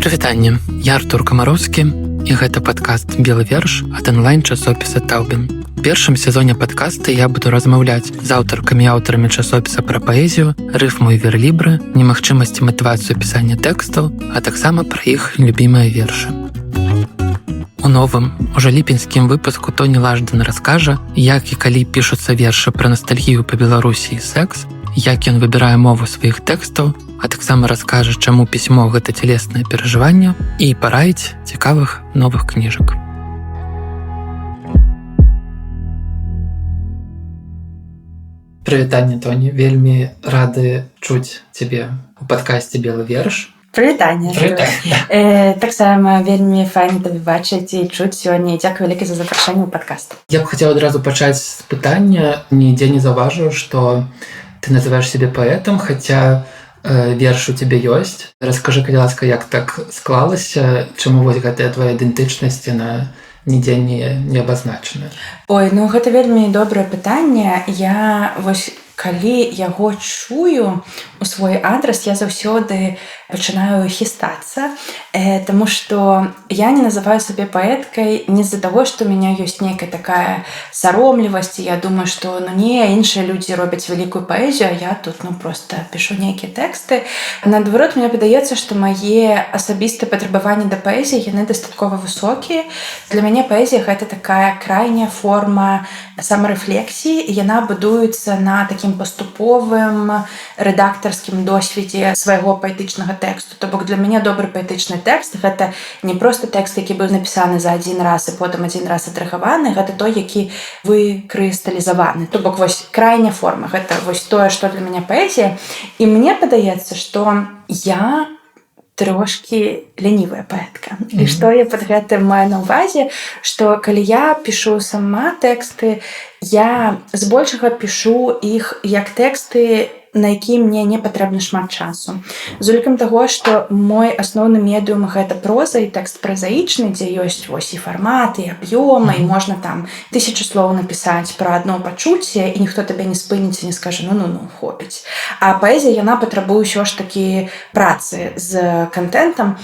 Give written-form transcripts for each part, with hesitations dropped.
Прывітанне, я Артур Камароўскі, і гэта падкаст «Белы верш» ад онлайн-часопіса «Таўбін». У першым сезоне падкаста я буду размаўляць з аўтаркамі і аўтарамі часопіса пра паэзію, рыфму і верлібры, немагчымасці матывацыю пісання тэкстаў, а таксама пра іх любімыя вершы. У новым, ужо ліпеньскім выпуску Тоні Лаждан раскажа, як і калі пішуцца вершы пра настальгію па Беларусі і секс, як ён выбірае мову сваіх тэкстаў, а таксама раскажа, чаму пісьмо гэта цялеснае перажыванне і параіць цікавых новых кніжак. Прывітанне, Тоні, вельмі рады чуць цябе у падкасці «Белы верш». Прывітанне. Таксама вельмі файна табе бачыць і чуць сёння. Дзякуй вялікі за запрашэнне ў падкаст. Я б хацеў адразу пачаць з пытання. Нідзе не заўважыў, што ты называеш сябе паэтам, хаця верш у цябе ёсць. Раскажы, калі ласка, як так склалася, чаму вось гэтая твая ідэнтычнасць, яна нідзе не абазначана? Ой, ну гэта вельмі добрае пытанне. Я вось калі яго чую у свой адрас, я заўсёды пачынаю хістацца, таму што я не называю сабе паэткай не з-за таго, што ў мяне ёсць нейкая такая саромлівасць, я думаю, што іншыя людзі робяць вялікую паэзію, а я тут проста пішу нейкія тэксты. Наадварот, мне падаецца, што мае асабістыя патрабаванні да паэзіі, яны дастаткова высокія. Для мяне паэзія гэта такая крайняя форма самарэфлексіі, і яна будуецца на такім паступовым рэдактарскім досведзе свайго паэтычнага тэксту. То бок для мяне добры паэтычны тэкст гэта не проста тэкст, які быў напісаны за адзін раз і потым адзін раз адрэгаваны, гэта той, які выкрысталізаваны. То бок вось крайняя форма, гэта вось тое, што для мяне паэзія. І мне падаецца, што я трошкі лянівая паэтка. І што я пад гэтым маю на ўвазе, што калі я пішу сама тэксты, я збольшага пішу іх як тэксты, на які мне не патрэбна шмат часу. З улікам таго, што мой асноўны медыум гэта проза і тэкст празаічны, дзе ёсць вось і фармат, і аб'ёмы, і можна там 1000 слоў напісаць пра адно пачуцце, і ніхто табе не спыніць і не скажа, ну, хопіць. А паэзія, яна патрабуе ўсё ж такі працы з кантэнтам.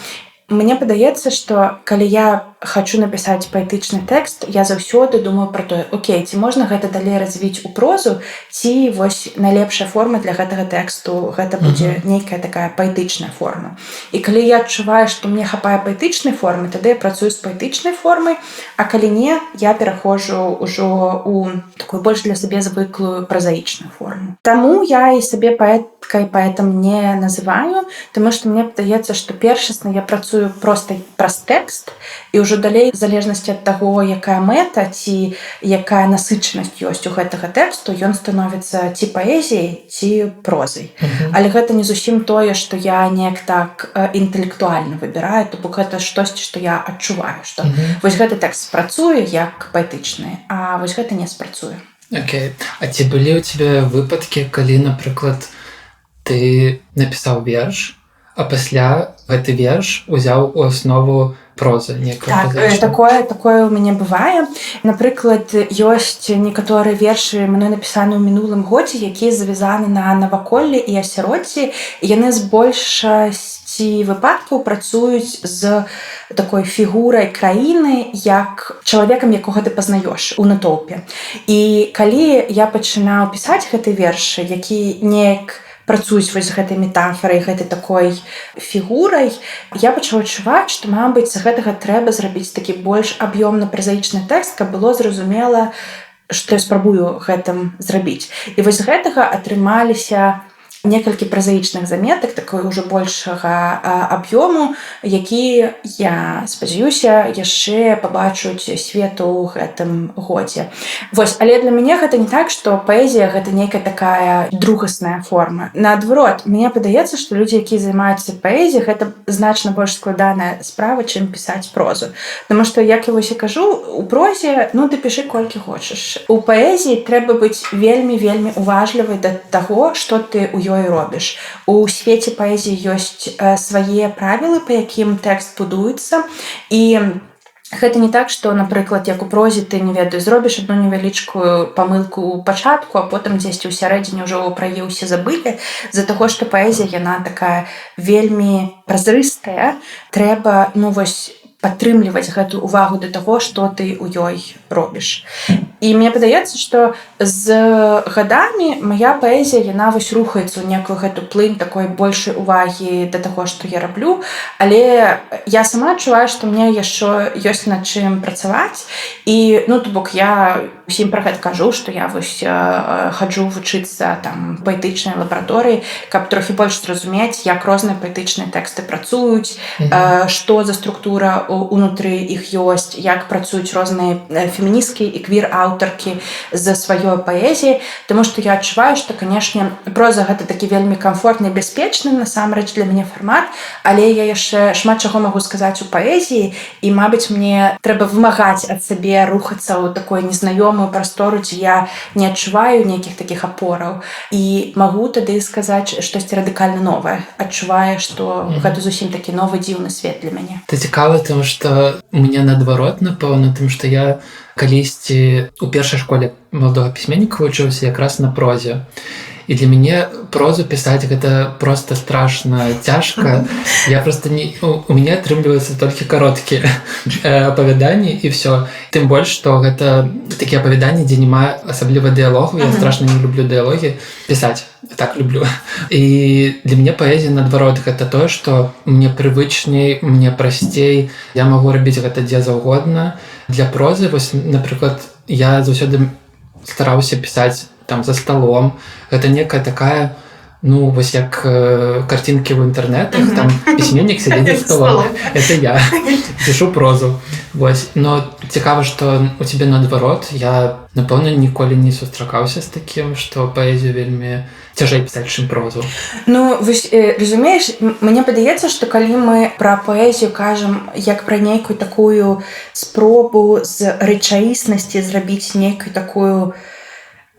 Мне падаецца, што калі я хачу напісаць паэтычны тэкст, я заўсёды думаю пра тое, окей, ці можна гэта далей развіць у прозу, ці вось найлепшая форма для гэтага тэксту, гэта будзе нейкая такая паэтычная форма. І калі я адчуваю, што мне хапае паэтычнай формы, тады я працую з паэтычнай формай, а калі не, я пераходжу ўжо ў такую больш для сабе звыклую празаічную форму. Таму я і сабе паэткай, паэтам не называю, таму што мне падаецца, што першасна я працую проста праз тэкст, і ўжо далей, в залежнасці ад таго, якая мэта ці якая насычанасць ёсць у гэтага тэксту, ён становіцца ці паэзіяй, ці прозай. Але гэта не зусім тое, што я неяк так інтэлектуальна выбіраю, то бок гэта штосьці, што я адчуваю, што вось гэты тэкст спрацуе як паэтычны, а вось гэта не спрацуе. Окей. А ці былі ў цябе выпадкі, калі, напрыклад, ты напісаў верш, а пасля гэты верш узяў у аснову прозы? Так, такое ў мяне бывае. Напрыклад, ёсць некаторыя вершы мной напісаны ў мінулым годзе, якія завязаны на наваколлі і асяроддзі. Яны з большасці выпадкаў працуюць з такой фігурай краіны, як чалавекам, якога ты пазнаёш у натоўпе. І калі я пачынаў пісаць гэты верш, які неяк працуюць вось з гэтай метафорай, гэтай такой фігурай, я пачала адчуваць, што, мабыць, з гэтага трэба зрабіць такі больш аб'ёмна празаічны тэкст, каб было зразумела, што я спрабую гэтым зрабіць. І вось з гэтага атрымаліся некалькі празаічных заметак, такой ужо большага аб'ёму, які, я спадзяюся, яшчэ пабачуць свету ў гэтым годзе. Вось, але для мяне гэта не так, што паэзія гэта нейкая такая другасная форма. Наадварот, мне падаецца, што людзі, якія займаюцца паэзіяй, гэта значна больш складаная справа, чым пісаць прозу. Таму што, як я вось і кажу, у прозе, ты пішы колькі хочаш. У паэзіі трэба быць вельмі уважлівай да таго, што ты ў ёй робіш. У свеце паэзіі ёсць свае правілы, па якім тэкст будуецца, і Гэта не так, што, напрыклад, як у прозе ты, не ведаю, зробіш адну невялічкую памылку ў пачатку, а потым дзесьці ў сярэдзіне ўжо пра яе ўсе забылі. З-за таго, што паэзія, яна такая вельмі празрыстая, трэба, падтрымліваць гэтую увагу да таго, што ты ў ёй робіш. І мне падаецца, што з гадамі мая паэзія, яна рухаецца ў некую гэту плынь такой большай увагі да таго, што я раблю, але я сама адчуваю, што мне яшчэ ёсць над чым працаваць. І, то бок, я усім пра гэта кажу, што я хаджу вучыцца там паэтычнай лабараторыі, каб трохі больш зразумець, як розныя паэтычныя тэксты працуюць, што за структура унутры іх ёсць, як працуюць розныя феміністкія і квір-аўтаркі з сваёй паэзіяй, таму што я адчуваю, што, канешне, проза гэта такі вельмі камфортны і бяспечны насамрэч для мяне фармат, але я яшчэ шмат чаго магу сказаць у паэзіі, і, мабыць, мне трэба вымагаць ад сабе рухацца ў такой незнаёмую прастору, дзе я не адчуваю нейкіх такіх апораў, і магу тады сказаць штосьці радыкальна новае, адчуваю, што гэта зусім такі новы дзіўны свет для мяне. Это цікава, тому што мне наадварот, напэўна, тым, што я калісьці ў першай школе маладога пісьменніка вучыўся якраз на прозе. І для мяне прозу пісаць гэта проста страшна цяжка. Я проста у мяне атрымліваюцца толькі кароткія апавяданні і ўсё. Тым больш, што гэта такія апавяданні, дзе няма асабліва дыялогу. Я страшна не люблю дыялогі пісаць. Так люблю. І для мяне паэзія наадварот гэта тое, што мне прывычней, мне прасцей. Я магу рабіць гэта дзе заўгодна. Для прозы, напрыклад, я заўсёды стараўся пісаць там за столом. Гэта некая такая, як картинки в интернетах, там письменник сидит за столом. Это я пишу прозу. Но цікава, што у тебе наадварот. Я, напэўна, ніколі не сустракаўся з такім, што паэзію вельмі цяжэй пісаць, чым прозу. Разумееш, мне падаецца, што калі мы пра паэзію кажам як пра нейкую такую спробу з рэчаіснасці зрабіць нейкую такую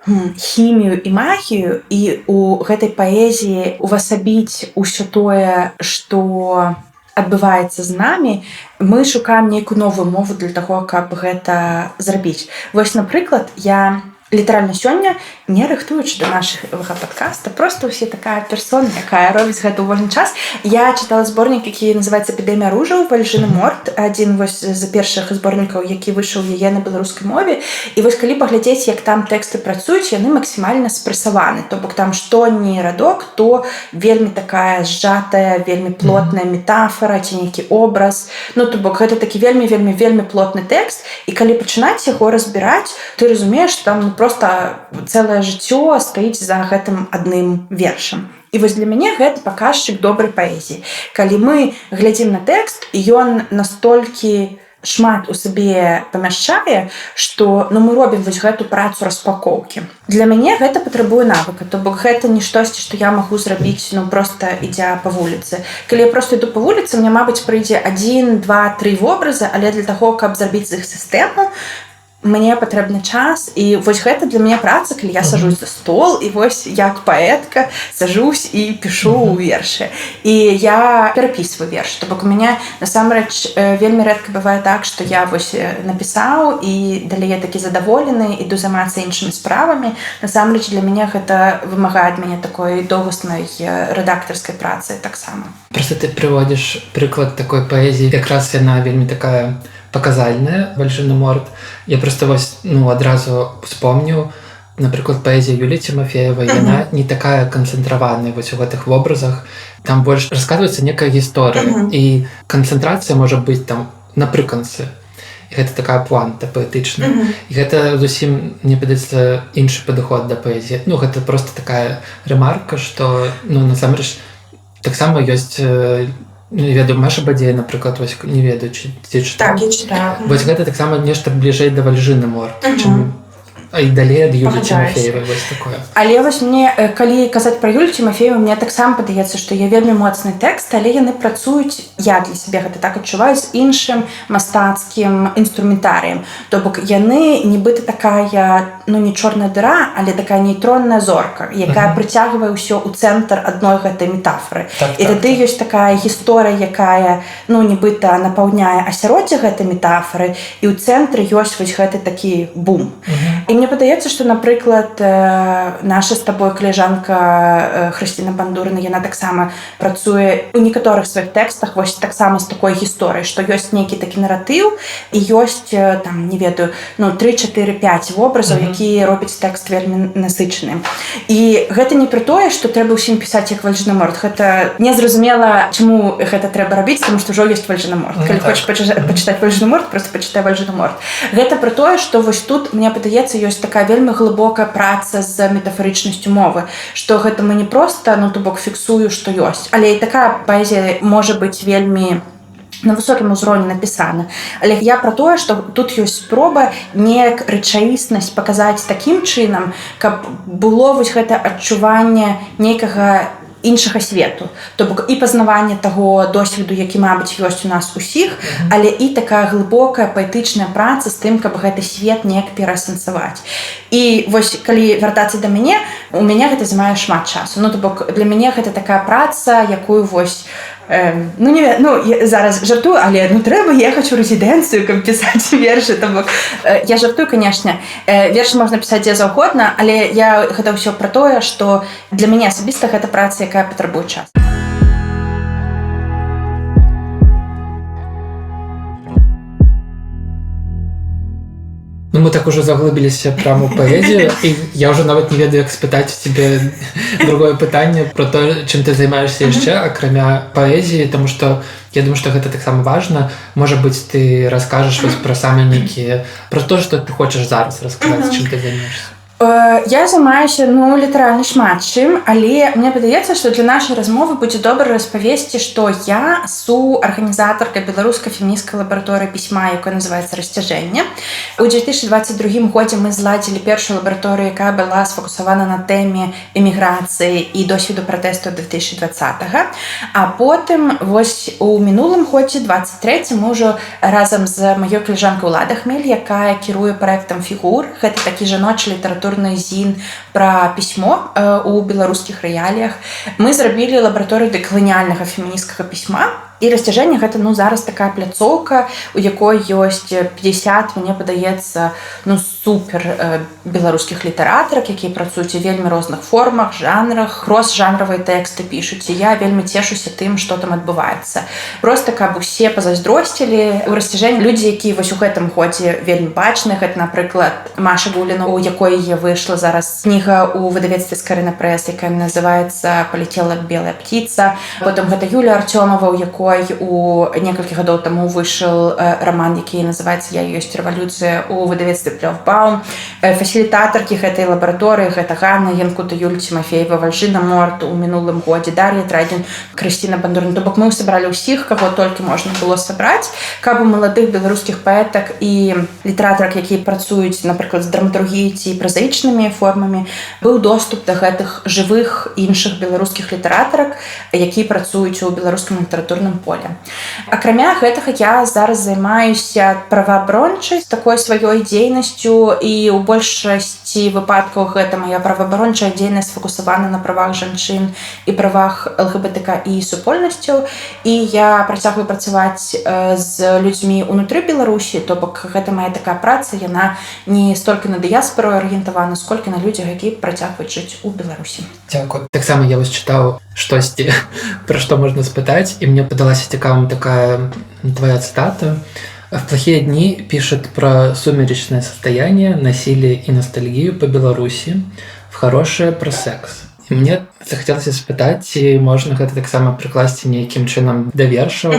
хімію і магію, і у гэтай паэзіі увасабіць усё тое, што адбываецца з намі, мы шукаем нейкую новую мову для таго, каб гэта зрабіць. Напрыклад, я літаральна сёння, не рыхтуючы да нашага падкаста, проста ўсе такая персона, якая робіць гэта ў вольны час. Я чытала зборнік, які называецца «Эпідэмія ружаў» Вальжыны Морт, адзін з першых зборнікаў, які выйшаў яе на беларускай мове. І калі паглядзець, як там тэксты працуюць, яны максімальна спрэсаваны. То бок там што ні радок, то вельмі такая сжатая, вельмі плотная метафора ці нейкі образ. То бок гэта такі вельмі плотны тэкст. І калі пачынаць яго разбіраць, ты разумееш, што там просто цэлае жыццё стаіць за гэтым адным вершам. І для мяне гэта паказчык добрай паэзіі. Калі мы глядзім на тэкст, і ён настолькі шмат у сабе памяшчае, што мы робім гэту працу распакоўкі. Для мяне гэта патрабуе навыка, то бок гэта не штосьці, што я магу зрабіць проста ідзя па вуліцы. Калі я проста іду па вуліцы, мне, мабыць, прыйдзе 1, 2, 3 вобразы, але для таго, каб зрабіць з іх сістэму, мне патрэбны час, і гэта для мяне праца, калі я сажусь за стол, і як паэтка сажусь і пішу вершы. І я перапісваю верш. То бок у мяне насамрэч вельмі рэдка бывае так, што я напісаў і далей я такі задаволены, іду займацца іншымі справамі. Насамрэч для мяне гэта вымагае ад мяне такой доўгаснай рэдактарскай працы таксама. Просто ты прыводзіш прыклад такой паэзіі, якраз яна вельмі такая паказальная, Вальжыны Морт. Я просто адразу вспомніў, напрыклад, паэзія Юліі Тимофеевай, яна не такая канцэнтраваная у гэтых вобразах. Там больш расказваецца некая гісторыя, і канцэнтрацыя можа быць там напрыканцы. І гэта такая планта паэтычная. І гэта зусім, мне падаецца, іншы падыход да паэзіі. Гэта просто такая рэмарка, што, насамрэч, таксама ёсць не ведаю, Маша Бадзея, напрыклад, не ведаю, ці чытаў. Так, я чытала. Гэта таксама нешта бліжэй да Вальжыны Морт, чым і далей ад Юлі Пагаджаюся. Тимофеевай вось такое. Але вось мне, калі казаць пра Юлю Тимофееву, мне таксама падаецца, што я вельмі моцны тэкст, але яны працуюць, я для сябе гэта так адчуваю, з іншым мастацкім інструментарыем. То бок яны нібыта такая, ну не чорная дыра, але такая нейтронная зорка, якая прыцягвае ўсё ў цэнтр адной гэтай метафоры. І тады ёсць такая гісторыя, якая, ну нібыта напаўняе асяроддзе гэтай метафоры, і ў цэнтры ёсць вось гэты такі бум. І мне падаецца, што, напрыклад, наша з табой калежанка Хрысціна Бандурына, яна таксама працуе ў некаторых сваіх тэкстах вось таксама з такой гісторыяй, што ёсць нейкі такі наратыў і ёсць, там, не ведаю, ну, 3, 4, 5 вобразаў, якія робяць тэкст вельмі насычаным. І гэта не пры тое, што трэба ўсім пісаць як Вальжанаморт. Гэта незразумела, чаму гэта трэба рабіць, таму што ўжо ёсць Вальжанаморт. Калі хочаш пачытаць Вальжанаморт, проста пачытай Вальжанаморт. Гэта пры тое, што вось тут, мне падаецца, ёсць такая вельмі глыбокая праца з метафарычнасцю мовы, што гэта мы не проста, ну, то бок фіксую, што ёсць. Але і такая паэзія можа быць вельмі на высокім узроўні напісана. Але я пра тое, што тут ёсць спроба неяк рэчаіснасць паказаць такім чынам, каб было вось гэта адчуванне нейкага іншага свету. То бок і пазнаванне таго досведу, які, мабыць, ёсць у нас усіх, але і такая глыбокая паэтычная праца з тым, каб гэты свет неяк пераасэнсаваць. І вось, калі вяртацца да мяне, у мяне гэта займае шмат часу. Ну, то бок, для мяне гэта такая праца, якую вось я зараз жартую, але трэба ехаць у рэзідэнцыю, каб пісаць вершы. Я жартую, канешне, вершы можна пісаць дзе заўгодна, але я гэта ўсё пра тое, што для мяне асабіста гэта праца, якая патрабуе час. Ну, мы так уже заглыбіліся прямо ў паэзію, і я ўжо нават не ведаю, як спытаць у цябе другое пытанне про то, чым ты займаешься яшчэ, акрамя паэзіі, таму што я думаю, што гэта таксама важна. Можа быць, ты раскажаш вось пра самыя нейкія, пра то, што ты хочаш зараз расказаць, чым ты займаешься. Я займаюся, літаральна шмат чым, але мне падаецца, што для нашай размовы будзе добра распавесці, што я суарганізатарка беларускай фемінісцкай лабараторыі пісьма, якая называецца «Расцяжэнне». У 2022 годзе мы зладзілі першую лабараторыю, якая была сфокусавана на тэме эміграцыі і досведу пратэсту 2020-го. А потым, вось у мінулым годзе, 23-м, мы ўжо разам з маёй калежанкай Улада Хмель, якая кіруе праектам «Фігур». Гэта такі жаночы літаратурны зін пра пісьмо у беларускіх рэаліях. Мы зрабілі лабараторыю дэкаланіяльнага фемінісцкага пісьма. І «Расцяжэнне» гэта, зараз такая пляцоўка, у якой ёсць 50, мне падаецца, супер беларускіх літаратарак, якія працуюць у вельмі розных формах, жанрах, крос-жанравыя тэксты пішуць. І я вельмі цешуся тым, што там адбываецца. Проста, каб усе пазайздросцілі. У «Расцяжэнні» людзі, якія вось у гэтым годзе вельмі бачны, гэта, напрыклад, Маша Гуліна, у якой выйшла зараз кніга ў выдавецтве «Скарына Прэс», якая называецца «Полетела белая птица». Потым гэта Юля Артёмова, у якой у некалькі гадоў таму выйшаў раман, які называецца «Я ёсць рэвалюцыя» у выдавецтве «Плёвбаум». Фасілітатаркі гэтай лабараторыі гэта Ганна Янкута, Юлія Тимофеева, Вальжанаморт у мінулым годзе, Дар'я Трайдзін, Хрысціна Бандурына. То бок мы сабралі ўсіх, каго толькі можна было сабраць, каб у маладых беларускіх паэтак і літаратарак, якія працуюць, напрыклад, з драматургіяй ці празаічнымі формамі, быў доступ да гэтых жывых іншых беларускіх літаратарак, якія працуюць у беларускім літаратурным поле. Акрамя гэтага я зараз займаюся праваабарончай такой сваёй дзейнасцю, і ў большасці выпадкаў гэта моя праваабарончая дзейнасць сфокусавана на правах жанчын і правах ЛГБТК і супольнасцяў. І я працягваю працаваць з людзьмі ўнутры Беларусі, то бок гэта моя такая праца, яна не столькі на дыяспору арыентавана, сколькі на людзях, якія працягваюць жыць у Беларусі. Дзякую. Таксама я вось чытаў штосьці, пра што можна спытаць, і мне падалася цікавым такая твоя цитата. В плохие дни пишет про сумеречное состояние, насилие и ностальгию по Беларуси, в хорошее про секс. І мне захацелася спытаць, ці можна гэта таксама прыкласці нейкім чынам да вершаў,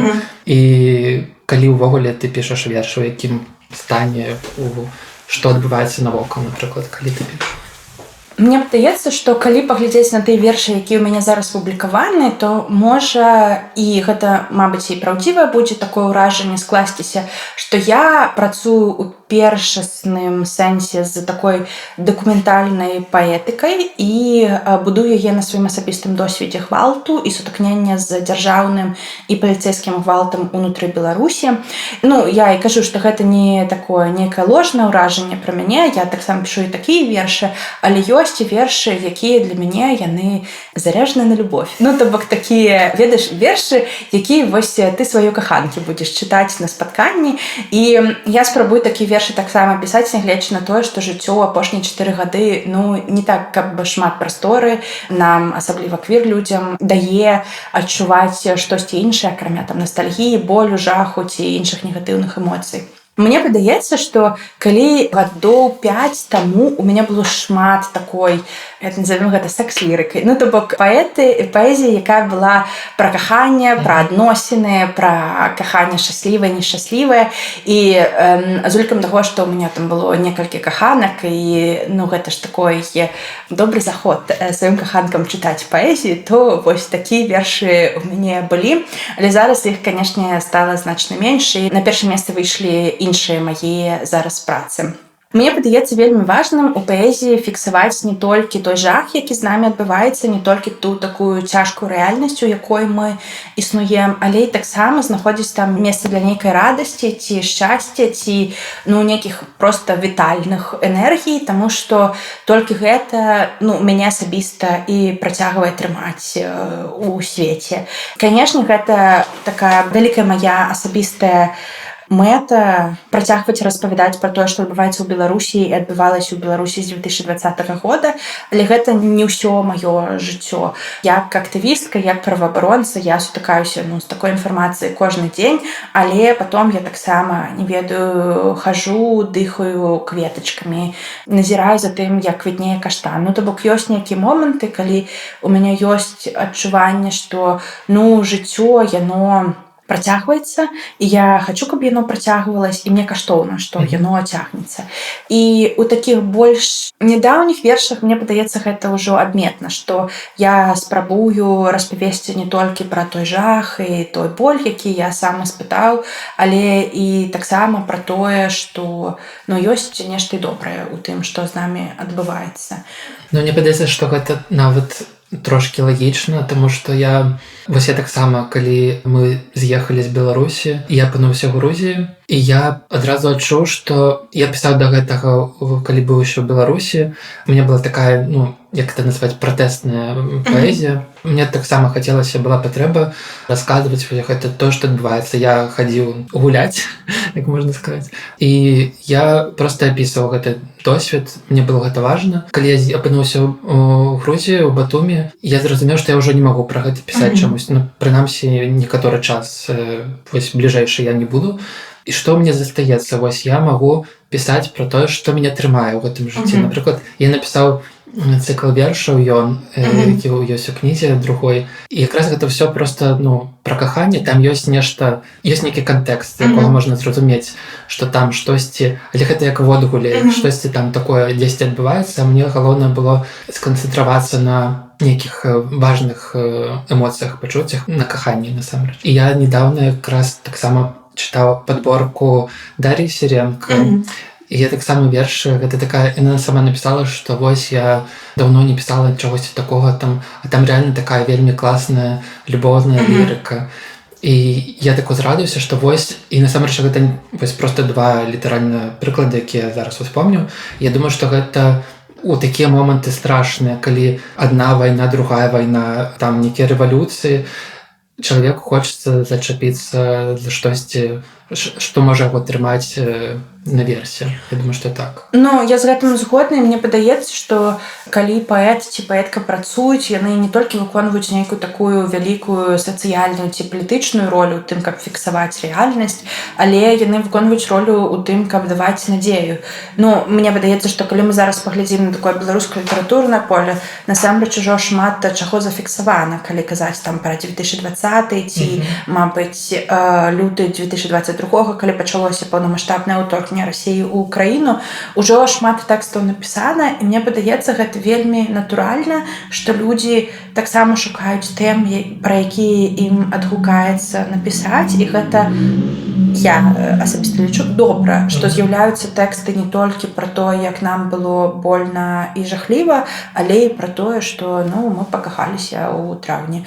і калі ўвогуле ты пішаш вершы, у якім стане, што адбываецца навокал, напрыклад, калі ты пішаш? Мне падаецца, што калі паглядзець на тыя вершы, якія ў мяне зараз публікаваны, то можа, і гэта, мабыць, і праўдзівае будзе такое ўражанне скласціся, што я працую першасным сэнсе з такой дакументальнай паэтыкай і будую яе на сваім асабістым досведзе гвалту і сутыкнення з дзяржаўным і паліцэйскім гвалтам унутры Беларусі. Ну, я і кажу, што гэта не такое нейкае ложнае ўражанне пра мяне, я таксама пішу і такія вершы, але ёсць і вершы, якія для мяне яны заряжаны на любовь. Ну, то бок такія, ведаеш, вершы, якія вось ты сваёй каханкі будзеш чытаць на спатканні. І я спрабую такія вершы таксама пісаць, нягледзячы на тое, што жыццё апошнія 4 гады, ну, не так, каб шмат прасторы нам, асабліва квір-людзям, дае адчуваць штосьці іншае, акрамя там ностальгіі, болю, жаху ці іншых негатыўных эмоцый. Мне падаецца, што калі гадоў 5 таму у мяне было шмат такой, назовем гэта секс-лірыкай, ну, то бок паэзія, якая была пра каханне, пра адносіны, пра каханне шчаслівае, нешчаслівае. І з улікам таго, што ў мяне там было некалькі каханак, і ну, гэта ж такой добры заход сваім каханкам чытаць паэзію, то вось такія вершы у мяне былі. Але зараз іх, канешне, стала значна менш, і на першае месца выйшлі іншыя мае зараз працы. Мне падаецца вельмі важным у паэзіі фіксаваць не толькі той жах, які з намі адбываецца, не толькі ту такую цяжкую рэальнасць, у якой мы існуем, але і таксама знаходзіць там месца для нейкай радасці ці шчасця, ці ну, нейкіх проста вітальных энергій, таму што толькі гэта ну, мяне асабіста і працягвае трымаць у свеце. Канешне, гэта такая вялікая мая асабістая мэта працягваць распавядаць пра тое, што адбываецца ў Беларусі і адбывалася ў Беларусі з 2020 года, але гэта не ўсё маё жыццё. Як актывістка, як праваабаронца я сутыкаюся ну, з такой інфармацыяй кожны дзень, але потом я таксама, не ведаю, хожу, дыхаю кветачкамі, назіраю за тым, як квітнее каштан. Ну, то бок ёсць нейкія моманты, калі у мяне ёсць адчуванне, што ну, жыццё, яно працягваецца, і я хачу, каб яно працягвалася, і мне каштоўна, што яно цягнецца. І ў такіх больш нядаўніх вершах, мне падаецца, гэта ўжо адметна, што я спрабую распавесці не толькі пра той жах і той боль, які я сам испытаў, але і таксама пра тое, што ну, ёсць нешта добрае ў тым, што з намі адбываецца. Ну, мне падаецца, што гэта нават трошки лагічна, таму што я таксама, калі мы з'ехалі з Беларусі, я апынуўся ў Грузіі, і я адразу адчуў, што я пісаў да гэтага, калі быў яшчэ ў Беларусі, у мяне была такая, ну, як это назваць, пратэсная паэзія. Мне таксама хацелася, была патрэба расказваць гэта то, што адбываецца. Я хадзіў гуляць, як можна сказаць. І я проста апісваў гэты досвед, мне было гэта важна. Калі я апынуўся ў Грузіі, у Батумі, я зразумеў, што я ўжо не магу пра гэта пісаць чамусь. Ну, прынамсі, некаторы час вось бліжэйшы я не буду. І што мне застаецца? Вось я магу пісаць пра тое, што мяне трымае ў гэтым жыцці. Напрыклад, я напісаў цикл вершаў ён, які ёсць у кнізе другой. І якраз гэта ўсё проста ну, пра каханне, там ёсць нешта, ёсць нейкі кантэкст, якога можна зразумець, што там штосьці, але гэта як водгуле, штосьці там такое дзесьці адбываецца, а мне галоўнае было сканцэнтравацца на нейкіх важных эмоцыях, пачуццях, на каханні насамрэч. І я недавно якраз таксама чытаў падборку Дар'і Сіренка, і я таксама вершы, гэта такая, яна сама напісала, што вось я даўно не пісала чагосьці такога там, а там реально такая вельмі класная любоўная лірыка. І я так узрадуюся, што вось, і насамрэч гэта вось проста два літаральна прыклады, якія я зараз успомню. Я думаю, што гэта у такія моманты страшныя, калі адна вайна, другая вайна, там нейкія рэвалюцыі, чалавеку хочацца зачапіцца за штосьці, што можа яго трымаць наверсе. Я думаю, што так. Ну, я з гэтым згодна, і мне падаецца, што калі паэт ці паэтка працуюць, яны не толькі выконваюць нейкую такую вялікую сацыяльную ці палітычную ролю ў тым, каб фіксаваць рэальнасць, але яны выконваюць ролю ў тым, каб даваць надзею. Ну, мне падаецца, што калі мы зараз паглядзім на такое беларускае літаратурнае поле, насамрэч ужо шмат чаго зафіксавана, калі казаць там пра 2020 ці, мабыць, люты 2022, калі пачалося паўнамаштабнае ўторгненне Расіі ў Украіну, ужо шмат тэкстаў напісана, і мне падаецца, гэта вельмі натуральна, што людзі таксама шукаюць тэм, пра якія ім адгукаецца напісаць, і гэта я асабіста лічу добра, што з'яўляюцца тэксты не толькі пра тое, як нам было больна і жахліва, але і пра тое, што мы пакахаліся ў траўні.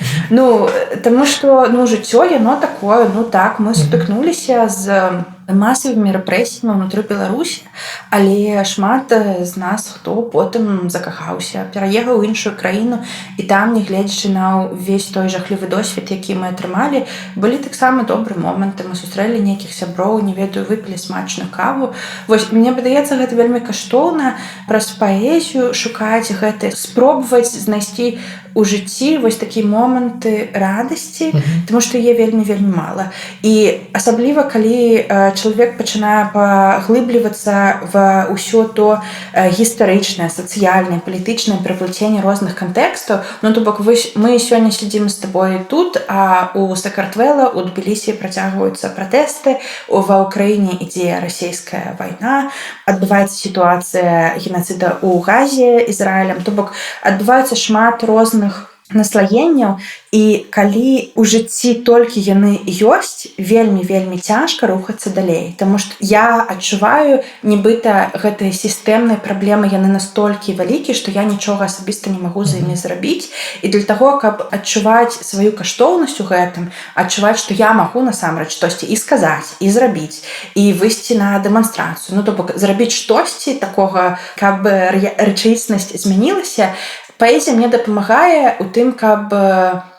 Таму што жыццё яно такое, так, мы сутыкнуліся з масавымі рэпрэсіямі ўнутры Беларусі, але шмат з нас, хто потым закахаўся, пераехаў у іншую краіну, і там, нягледзячы на ўвесь той жахлівы досвед, які мы атрымалі, былі таксама добрыя моманты. Мы сустрэлі нейкіх сяброў, не ведаю, выпілі смачную каву. Вось, мне падаецца, гэта вельмі каштоўна праз паэзію шукаць гэта, спробаваць знайсці у жыцці вось такія моманты радасці, тому што яе вельмі мала. І асабліва, калі чалавек пачынае паглыблівацца ва ўсё то гістарычнае, сацыяльнае, палітычнае пераплеценне розных кантэкстаў. То бок, мы сёння сядзім з табой тут, а у Сакартвэла, у Тбілісі працягваюцца пратэсты, ва ўкраіне ідзе расійская вайна, адбываецца сітуацыя генацыда ў Газе Ізраілем, то бок адбываюцца шмат розных наслаенняў, і калі ў жыцці толькі яны ёсць, вельмі цяжка рухацца далей, таму што я адчуваю, нібыта гэтыя сістэмныя праблемы, яны настолькі вялікія, што я нічога асабіста не магу за імі зрабіць, і для таго, каб адчуваць сваю каштоўнасць у гэтым, адчуваць, што я магу насамрэч штосьці і сказаць, і зрабіць, і выйсці на дэманстрацыю, то бок зрабіць штосьці такога, каб рэчаіснасць змянілася. Паэзія мне дапамагае ў тым, каб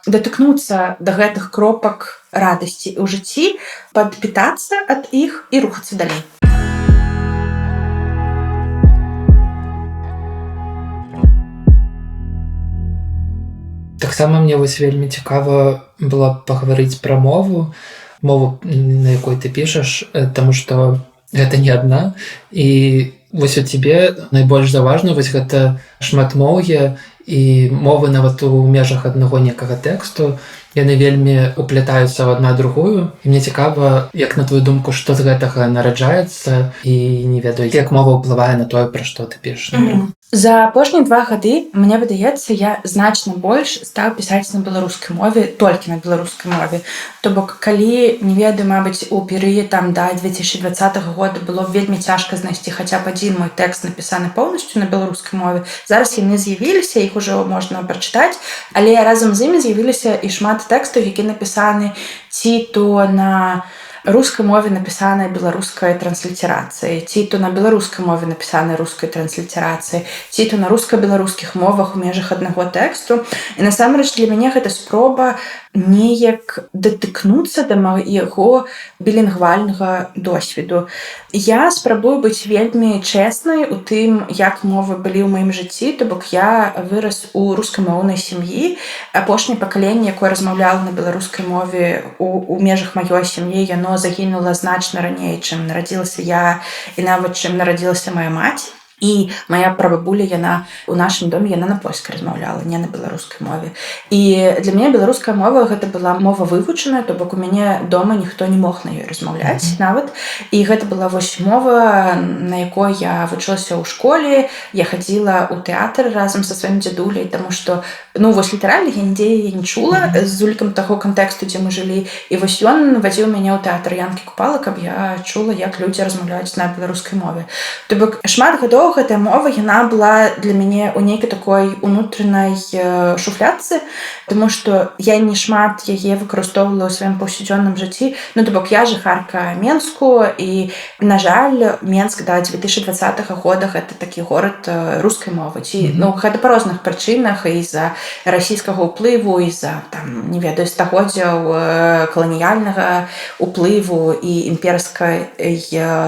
датыкнуцца да гэтых кропак радасці ў жыцці, падпітацца ад іх і рухацца далей. Таксама мне вельмі цікава было пагаварыць пра мову, на якой ты пішаш, таму што гэта не адна, і вось у цябе найбольш заўважна вось гэта шматмоўе і мовы нават у межах аднаго некага тэксту, яны вельмі уплятаюцца ў адна другую. І мне цікава, як на твою думку, што з гэтага нараджаецца, і не ведаю, як мова ўплывае на тое, пра што ты пішаш. За апошнія 2 гады, мне падаецца, я значна больш стаў пісаць на беларускай мове, толькі на беларускай мове. То бок, калі, не ведаю, мабыць, у перыяд да 2020 года было вельмі цяжка знайсці хаця б адзін мой тэкст, напісаны поўнасцю на беларускай мове. Зараз яны з'явіліся, іх ужо можна прачытаць, але разам з імі з'явіліся і шмат тэкстаў, які напісаны ці то на рускай мове напісанай беларускай трансліцерацыяй, ці то на беларускай мове напісанай рускай трансліцерацыяй, ці то на руска-беларускіх мовах у межах аднаго тэксту. І насамрэч для мяне гэта спроба неяк датыкнуцца да майго білінгвальнага досведу. Я спрабую быць вельмі чэснай у тым, як мовы былі ў маім жыцці, то бок я вырас у рускамоўнай сям'і. Апошняе пакаленне, якое размаўляла на беларускай мове у межах маёй сям'і, яно загінула значна раней, чым нарадзілася я, і нават чым нарадзілася моя маці. І моя прабабуля, яна ў нашым доме, яна на польскай размаўляла, не на беларускай мове. І для мяне беларуская мова гэта была мова вывучаная, то бок у мяне дома ніхто не мог на ёй размаўляць нават. І гэта была вось мова, на якой я вучылася ў школе, я хадзіла ў тэатр разам са сваім дзядуляй, таму што вось літаральна я нідзе яе не чула з улікам таго кантэксту, дзе мы жылі. І вось ён вадзіў мяне ў тэатр Янкі Купала, каб я чула, як людзі размаўляюць на беларускай мове. То бок шмат гадоў гэтая мова, яна была для мяне ў нейкай такой унутранай шуфлядцы, тому што я не шмат яе выкарыстоўвала ў сваім паўсядзённым жыцці. То бок я жыхарка Менску, і, на жаль, Менск да 2020 года гэта такі горад рускай мовы. Гэта па розных прычынах, і з-за расійскага ўплыву, і з-за, не ведаю, стагоддзяў каланіяльнага ўплыву і імперскай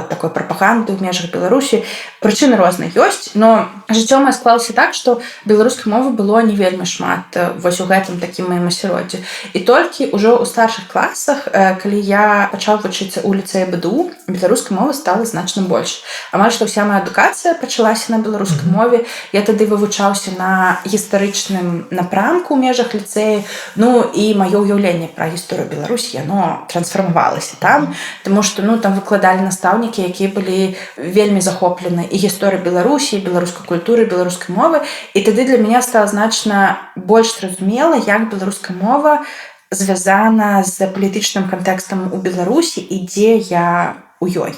такой прапаганды ў межах Беларусі. Прычыны розныя ёсць, но жыццё мае склалася так, што беларускай мовы было не вельмі шмат вось у гэтым такім маім асяроддзі. І толькі ўжо ў старшых класах, калі я пачаў вучыцца ў ліцэі БДУ, беларускай мовы стала значна больш. Амаль што ўся моя адукацыя пачалася на беларускай мове. Я тады вывучаўся на гістарычным напрамку ў межах ліцэя, і маё ўяўленне пра гісторыю Беларусі, яно трансфармавалася там, таму што там выкладалі настаўнікі, якія былі вельмі захоплены і гісторыі Беларусі, і беларускай культуры, беларускай мовы. І тады для мяне стала значна больш зразумела, як беларуская мова звязана з палітычным кантэкстам у Беларусі і дзе я у ёй.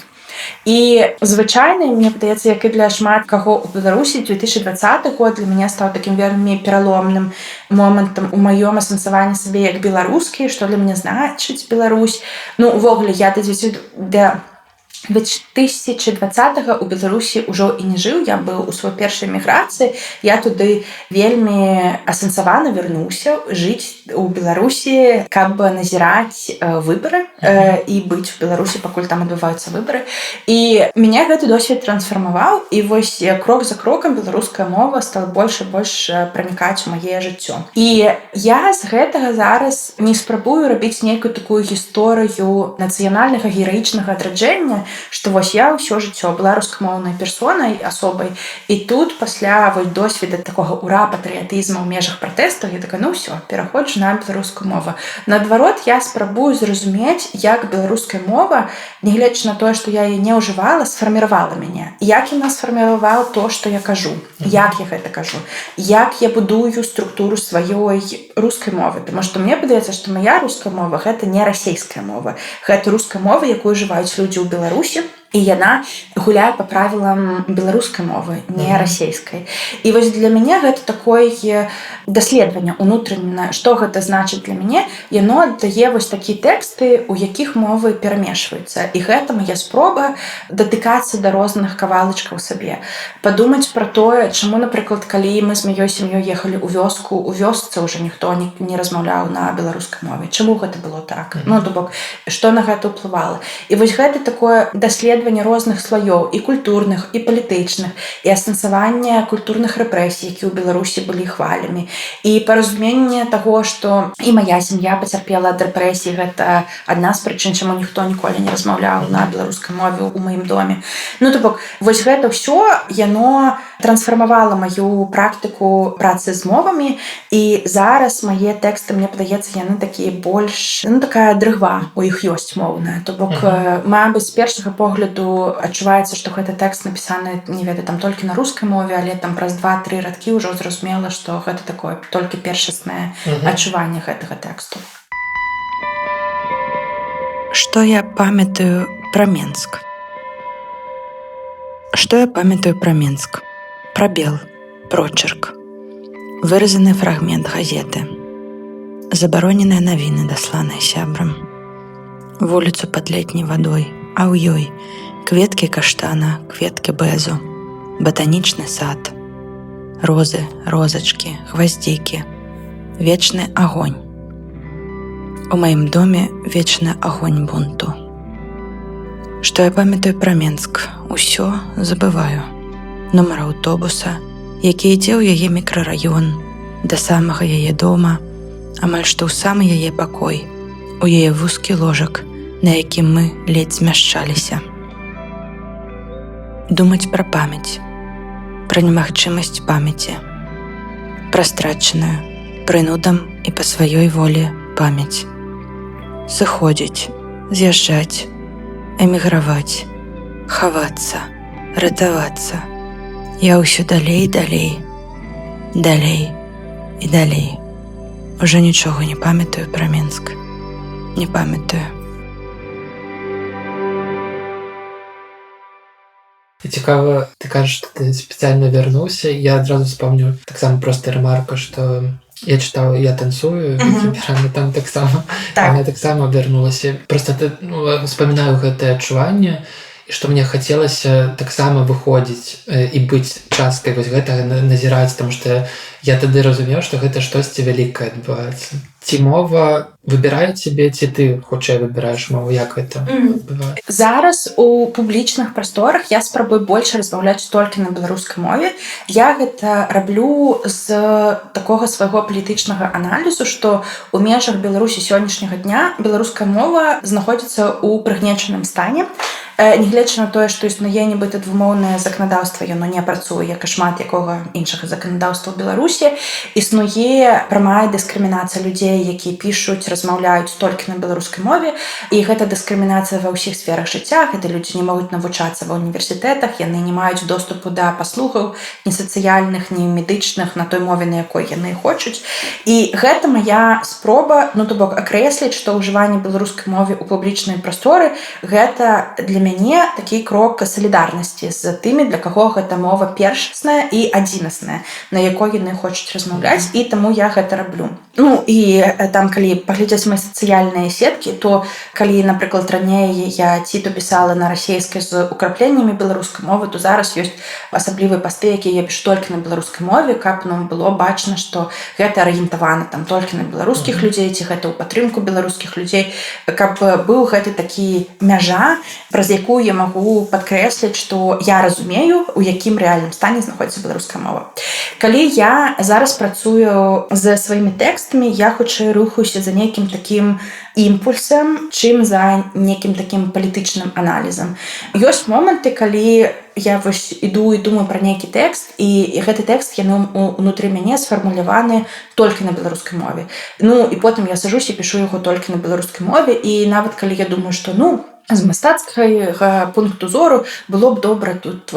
І звычайна, мне падаецца, як і для шмат каго ў Беларусі, 2020 год для мяне стаў такім вельмі пераломным момантам у маём асэнсаванні сабе як беларускі, што для мяне значыць Беларусь. Увогуле, я да 2020 у Беларусі ўжо і не жыў, я быў у сваёй першай міграцыі, я туды вельмі асэнсавана вярнуўся жыць у Беларусі, каб назіраць выбары і быць у Беларусі, пакуль там адбываюцца выбары. І мяне гэты досвед трансфармаваў, і вось крок за крокам беларуская мова стала больш і больш пранікаць у маё жыццё. І я з гэтага зараз не спрабую рабіць нейкую такую гісторыю нацыянальнага гераічнага адраджэння, што вось я ўсё жыццё была рускамоўнай персонай, асобай, і тут пасля досведа такога ура-патрыятызму ў межах пратэстаў я такая, ўсё, пераходжу на беларускую мову. Наадварот, я спрабую зразумець, як беларуская мова, нягледзячы на тое, што я яе не ўжывала, сфарміравала мяне. Як яна сфарміравала то, што я кажу, як я гэта кажу, як я будую структуру сваёй рускай мовы. Таму што мне падаецца, што мая руская мова — гэта не расейская мова. Гэта руская мова, якую ўжываюць людзі ў Беларусі, і яна гуляе па правілам беларускай мовы, не расейскай. І вось для мяне гэта такое даследаванне ўнутранае, што гэта значыць для мяне. Яно дае вось такія тэксты, у якіх мовы перамешваюцца. І гэта мая спроба датыкацца да розных кавалачкаў сабе. Падумаць пра тое, чаму, напрыклад, калі мы з маёй сям'ёй ехалі ў вёску, у вёсцы ўжо ніхто не размаўляў на беларускай мове. Чаму гэта было так? То бок, што на гэта ўплывала? І вось гэта такое даследаванне розных слаёў, і культурных, і палітычных, і асэнсаванне культурных рэпрэсій, які ў Беларусі былі хвалямі, і паразуменне таго, што і мая сям'я пацярпела ад рэпрэсій. Гэта адна з прычын, чаму ніхто ніколі не размаўляў на беларускай мове ў маім доме. То бок, вось гэта ўсё, яно трансфармавала маю практыку працы з мовамі, і зараз мае тэксты, мне падаецца, яны такія больш, такая дрыгва у іх ёсць моўная. То бок, мабыць, з першага погляду адчуваецца, што гэты тэкст напісаны, не ведаю, там толькі на рускай мове, але там праз 2-3 радкі ўжо зразумела, што гэта такое толькі першаснае адчуванне гэтага тэксту. Што я памятаю пра Менск? Што я памятаю пра Менск? Прабел, прочерк, выразаны фрагмент газеты, забароненыя навіны, дасланыя сябрам, вуліцу пад летняй вадой, а ў ёй кветкі каштана, кветкі бэзу, батанічны сад, розы, розачкі, гваздзікі, вечны агонь. У маім доме вечны агонь бунту. Што я памятаю пра Менск? Усё забываю. Нумар аўтобуса, які ідзе ў яе мікрараён, да самага яе дома, амаль што ў самы яе пакой, у яе вузкі ложак, на якім мы ледзь змяшчаліся. Думаць пра памяць, пра немагчымасць памяці, пра страчаную, прынудам і па сваёй волі памяць. Сыходзіць, з'язджаць, эміграваць, хавацца, ратавацца. Я ўсё далей, далей, далей і далей. Уже нічога не памятаю пра Менск. Не памятаю. І цікава, ти кажаш, што ти спецыяльна вярнуўся. Я адразу вспомню таксама проста ремарку, што я чытаў «Я танцую», там таксама. Я таксама вярнулася. Проста вспамінаю гэтае адчуванне, і што мне хацелася таксама выходзіць і быць часткай вось гэтага, назіраць, таму што я тады разумеў, што гэта штосьці вялікае адбываецца. Ці мова выбірае цябе, ці ты хутчэй выбіраеш мову? Як гэта адбываецца? Зараз у публічных прасторах я спрабую больш размаўляць толькі на беларускай мове. Я гэта раблю з такога свайго палітычнага аналізу, што ў межах Беларусі сённяшняга дня беларуская мова знаходзіцца ў прыгнечаным стане. нягледзячы на тое, што існуе нібыта двумоўнае заканадаўства, яно не працуе як і шмат якога іншага заканадаўства ў Беларусі. Існуе прамая дыскрымінацыя людзей, якія пішуць, размаўляюць толькі на беларускай мове, і гэта дыскрымінацыя ва ўсіх сферах жыцця. Гэта людзі не могуць навучацца ва універсітэтах, яны не маюць доступу да паслугаў ні сацыяльных, ні медычных на той мове, на якой яны хочуць. І гэта моя спроба, то бок акрэсліць, што ўжыванне беларускай мовы ў публічнай прасторы гэта для мяне такі крок салідарнасці з тымі, для каго гэта мова першасная і адзінасная, на якой яны хочуць размаўляць, і таму я гэта раблю. І там, калі паглядзець мои сацыяльныя сеткі, то калі, напрыклад, раней я ці то пісала на расейскай з украпленнямі беларускай мовы, то зараз ёсць асаблівыя пасты, якія я пішу толькі на беларускай мове, каб было бачна, што гэта арыентавана там толькі на беларускіх людзей, ці гэта ў падтрымку беларускіх людзей, каб быў гэты такі мяжа, праз якую я магу падкрэсліць, што я разумею, у якім рэальным стане знаходзіцца беларуская мова. Калі я зараз працую з сваімі тэкстамі, я хутчэй рухаюся за нейкім такім імпульсам, чым за нейкім такім палітычным аналізам. Ёсць моманты, калі я іду і думаю пра нейкі тэкст, і гэты тэкст яны ўнутры мяне сфармуляваны толькі на беларускай мове. І потым я сажусь і пішу яго толькі на беларускай мове, і нават калі я думаю, што з мастацкага пункту зору было б добра тут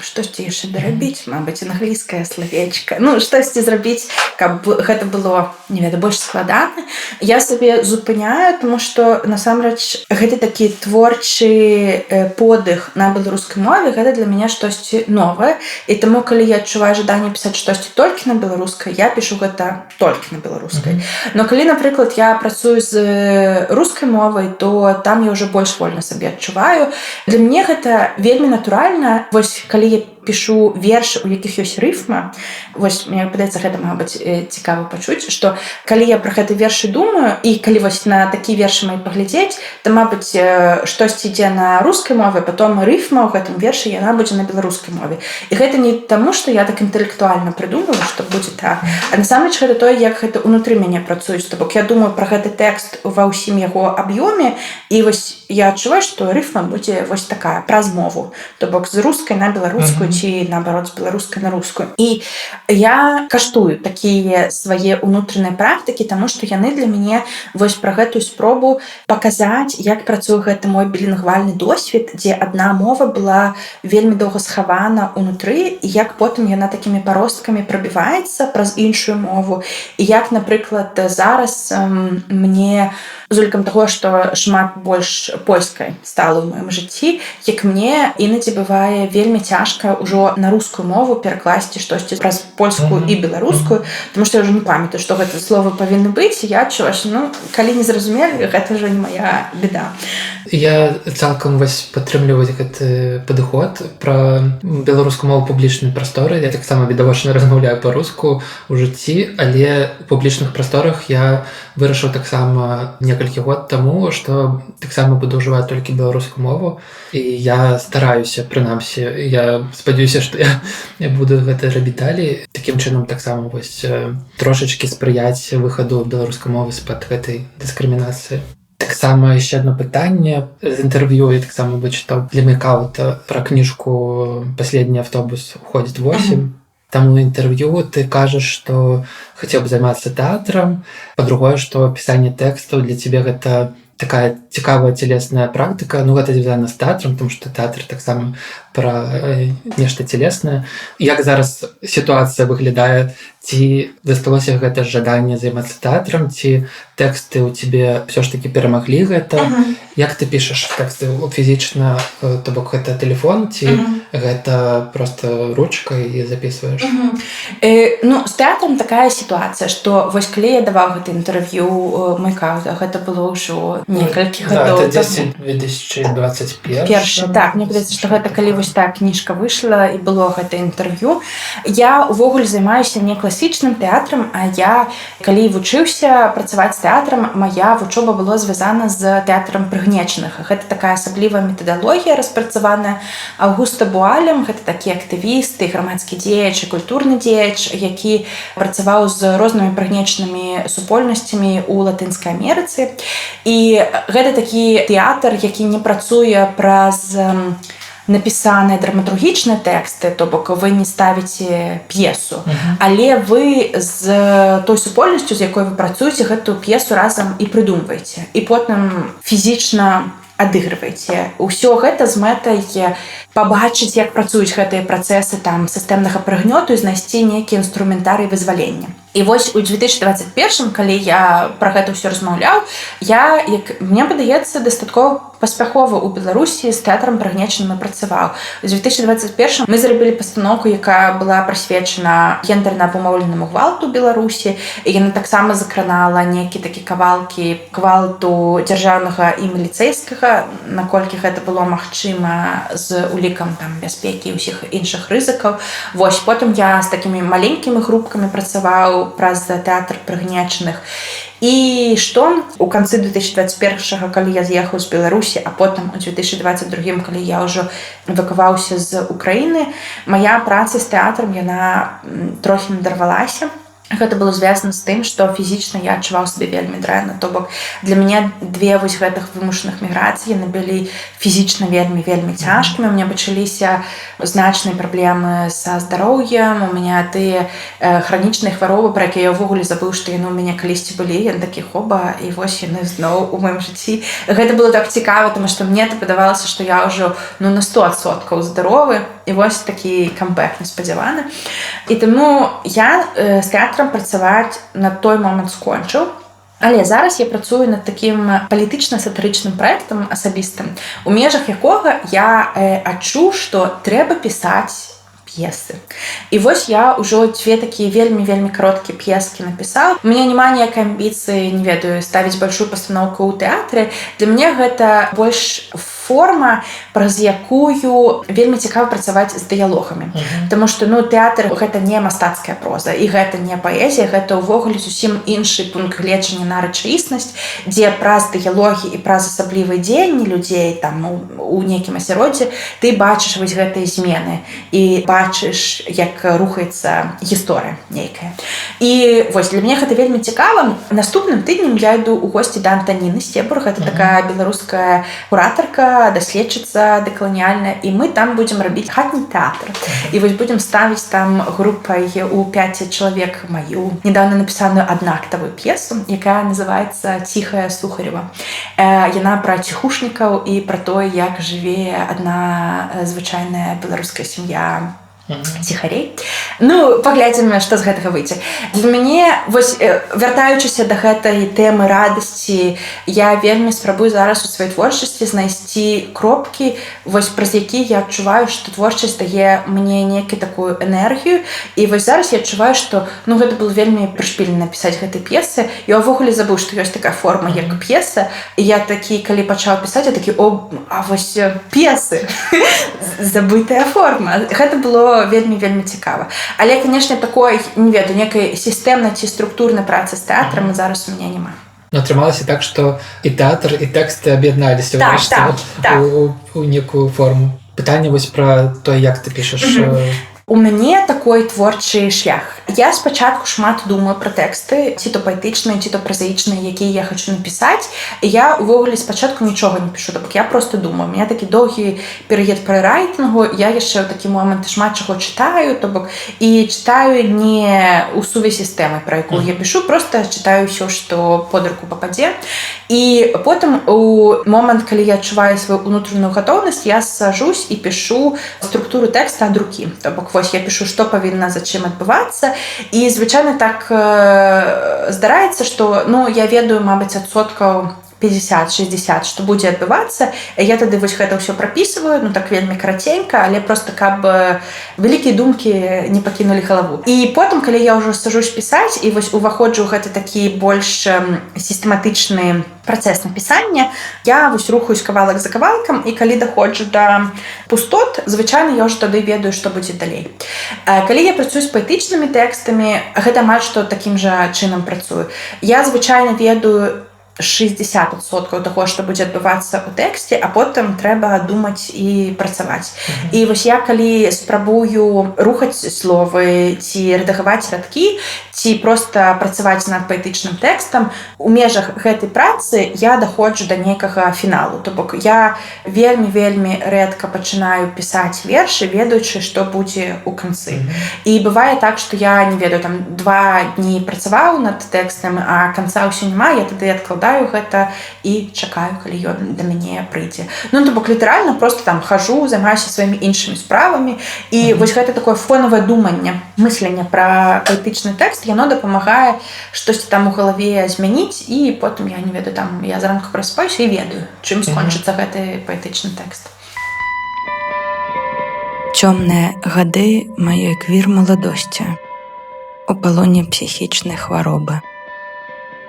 штосьці яшчэ дарабіць, мабыць, англійскае словечка, штосьці зрабіць, каб гэта было, больш складана. Я сабе зупыняю, тому што насамрэч гэты такі творчы подых на беларускай мове, гэта для мяне штосьці новае, і таму калі я адчуваю жаданне пісаць штосьці толькі на беларускай, я пішу гэта толькі на беларускай. Но калі, напрыклад, я працую з рускай мовай, то там я ўжо больш вольна сабе адчуваю. Для мяне гэта вельмі натуральна. Калі я пішу верш, у якіх ёсць рыфма, мне падаецца, гэта, мабыць, цікава пачуць, што калі я пра гэты вершы думаю, і калі на такі вершы мае паглядзець, то, мабыць, штосьці ідзе на рускай мове, потом рыфма ў гэтым вершы, яна будзе на беларускай мове. І гэта не таму, што я так інтэлектуальна прыдумала, што будзе так, а насамрэч гэта тое, як гэта ўнутры мяне працуюць. То бок я думаю пра гэты тэкст ва ўсім яго аб'ёме, і я адчуваю, што рыфма будзе такая, праз мову. То бок з рускай на беларускую, ці, наоборот, з беларускай на рускую. І я каштую такія свае ўнутраныя практыкі, таму што яны для мяне пра гэтую спробу паказаць, як працуе гэты мой білінгвальны досвед, дзе адна мова была вельмі доўга схавана ўнутры, і як потым яна такімі паросткамі прабіваецца праз іншую мову. І як, напрыклад, зараз мне з улікам таго, што шмат больш польскай стала ў маім жыцці, як мне інадзі бывае вельмі цяжка ўжо на рускую мову перакласці штосьці праз польскую і беларускую, тому што я ўжо не памятаю, што гэта словы павінны быць, і я адчуваю, што калі не зразумелі, гэта ўжо не моя беда. Я цалкам падтрымліваю гэты падыход пра беларускую мову публічнай прасторы. Я таксама відавочна размаўляю па-руску ў жыцці, але ў публічных прасторах я вырашыў таксама некалькі год таму, што таксама буду ўжываць толькі беларускую мову, і я стараюся, прынамсі, я спадзяюся, што я буду гэта рабіць далей. Такім чынам таксама трошачкі спрыяць выхаду беларускай мовы з-пад гэтай дыскрымінацыі. Таксама яшчэ одно пытанне з інтэрв'ю, я таксама вычытаў для Мейкаута пра кніжку «Последний автобус уходит в 8». Там у інтэрв'ю ты кажаш, што хацеў бы займацца тэатрам, па-другое, што пісанне тэкстаў для цябе гэта такая цікавая целесная практыка, гэта звязана з тэатрам, тому што тэатр таксама пра нешта целеснае. Як зараз сітуацыя выглядае? Ці засталося гэта жаданне займацца тэатрам, ці тэксты ў цябе ўсё ж такі перамаглі гэта? Як ты пішаш тэксты фізічна, то бок гэта тэлефон, ці гэта проста ручкай і записваеш? З тэатрам такая сітуацыя, што калі я даваў гэта інтэрв'ю Мейкаута, гэта было ўжо некалькі гадоў. Это 2021. Першы, так, мне падаецца, што гэта калі так кніжка выйшла і было гэта інтэрв'ю. Я ўвогуле займаюся не класічным тэатрам, а я, калі вучыўся працаваць з тэатрам моя вучоба была звязана з тэатрам прыгнечаных. Гэта такая асаблівая метадалогія распрацаваная Аўгуста Буалем. Гэта такі актывіст і грамадскі дзеяч і культурны дзеяч, які працаваў з рознымі прыгнечанымі супольнасцямі ў Латынскай Амерыцы. І гэта такі тэатр, які не працуе праз напісаныя драматургічныя тэксты, то бок вы не ставіце п'есу, але вы з той супольнасцю, з якой вы працуеце, гэтую п'есу разам і прыдумваеце, і потым фізічна адыгрываеце. Усё гэта з мэтай пабачыць, як працуюць гэтыя працэсы там сістэмнага прыгнёту і знайсці нейкі інструментарый вызвалення. І вось у 2021, калі я пра гэта ўсё размаўляў, я, як мне падаецца, дастаткова паспяхова ў Беларусі з тэатрам прыгнечаным працаваў. У 2021 мы зрабілі пастаноўку, якая была прысвечана гендэрна абумоўленаму гвалту ў Беларусі, і яна таксама закранала нейкі такі кавалкі гвалту дзяржаўнага і міліцэйскага, наколькі гэта было магчыма з улікам там бяспекі і ўсіх іншых рызыкаў. Вось потым я з такімі маленькімі групкамі працаваў праз тэатр прыгнечаных. І што у канцы 2021, калі я з'ехаў з Беларусі, а потым у 2022, калі я ўжо эвакаваўся з Украіны, мая праца з тэатрам, яна трохі надарвалася. Гэта было звязана з тым, што фізічна я адчуваў сябе вельмі дрэнна. То бок для мяне две вось гэтых вымушаных міграцый яны былі фізічна вельмі цяжкімі. У меня пачаліся значныя праблемы са здароўем, у меня тыя хранічныя хваробы, пра якія я ўвогуле забыў, што яны ў мяне калісьці былі, яны такі хоба, і вось яны зноў у маім жыцці. Гэта было так цікава, тому што мне падавалася, што я ўжо на 100% здаровы, і вось такі камбэк неспадзяваны. І таму я з тэатрам працаваць на той момант скончыў. Але зараз я працую над такім палітычна-сатырычным праектам асабістым, у межах якога я адчуў, што трэба пісаць п'есы. І вось я ўжо дзве такія вельмі кароткія п'ескі напісаў. У мяне няма ніякай амбіцыі, не ведаю, ставіць большую пастаноўку ў тэатры. Для мяне гэта больш форма, праз якую вельмі цікава працаваць з дыялогамі. Таму што тэатр гэта не мастацкая проза, і гэта не паэзія, гэта ўвогуле зусім іншы пункт гледжання на рэчаіснасць, дзе праз дыялогі і праз асаблівыя дзеянні людзей там у нейкім асяроддзі ты бачыш вось гэтыя змены і бачыш, як рухаецца гісторыя нейкая. І вось для мяне гэта вельмі цікава. Наступным тыднем я іду ў госці да Антаніны Стебур, гэта такая беларуская куратарка, даследчыца дэкаланіяльная, і мы там будзем рабіць хатні тэатр. І вось будзем ставіць там групай у 5 чалавек маю недавно напісаную аднактавую п'есу, якая называецца «Ціхая Сухарева». Яна пра ціхушнікаў і пра тое, як жыве адна звычайная беларуская сям'я ціхарей. Паглядзім, што з гэтага выйдзе. Для мяне, вось, вяртаючыся да гэтай тэмы радасці, я вельмі спрабую зараз у сваёй творчасці знайсці кропкі, вось праз які я адчуваю, што творчасць дае мне нейкую такую энергію. І вось зараз я адчуваю, што гэта было вельмі прышпільна напісаць гэтай п'есы. Я ўвогуле забыў, што ёсць такая форма, як п'еса. І я такі, калі пачаў пісаць, я такі, а вось п'есы. Забытая форма. Гэта было вельмі цікава. Але, канешне, такой, не ведаю, некай сістэмнай ці структурнай працы з тэатрам зараз у мяне няма. Атрымалася так, што і тэатр, і тэксты аб'ядналіся у некую форму. Пытанне вось пра то, як ты пішаш. У мяне такой творчы шлях. Я спачатку шмат думаю пра тэксты, ці то паэтычныя, ці то празаічныя, якія я хачу напісаць. І я ўвогуле спачатку нічога не пішу, так я просто думаю. У меня такі доўгі перыяд прэрайтынгу, я яшчэ ў такі момант шмат чаго чытаю, то бок і чытаю не ў сувязі з тэмай, пра якую я пішу, просто чытаю ўсё, што под руку пападзе. І потым у момант, калі я адчуваю сваю ўнутраную гатоўнасць, я сажусь і пішу структуру тэкста ад рукі. То бок вось я пішу, што павінна за чым адбывацца. І звычайна так здараецца, што я ведаю, мабыць, адсоткаў 50-60, што будзе адбывацца. Я тады вось гэта ўсё прапісваю, ну так вельмі караценька, але просто каб вялікія думкі не пакінулі галаву. І потым, калі я ўжо сажусь пісаць і вось уваходжу ў гэты такі больш сістэматычны працэс напісання, я вось рухаюсь кавалак за кавалкам, і калі даходжу да пустот, звычайна я ўжо тады ведаю, што будзе далей. Калі я працую з паэтычнымі тэкстамі, гэта амаль што такім жа чынам працую. Я звычайна ведаю 60% таго, што будзе адбывацца ў тэксце, а потым трэба думаць і працаваць. І вось я калі спрабую рухаць словы ці рэдагаваць радкі, ці проста працаваць над паэтычным тэкстам, у межах гэтай працы я даходжу да нейкага фіналу. То бок я вельмі рэдка пачынаю пісаць вершы, ведаючы, што будзе ў канцы. І бывае так, што я не ведаю, там 2 дні працаваў над тэкстам, а канца ўсё няма, я тады адкладаю гэта і чакаю, калі ён да мяне прыйдзе. Ну, то бок літаральна просто там хожу, займаюся сваімі іншымі справамі, і вось гэта такое фонавае думанне, мысленне пра паэтычны тэкст, яно дапамагае штосьці там у галаве змяніць, і потым я не ведаю, там я зранку праспаюся і ведаю, чым скончыцца гэты паэтычны тэкст. Цёмныя гады маёй квір-маладосці у палоне псіхічнай хваробы.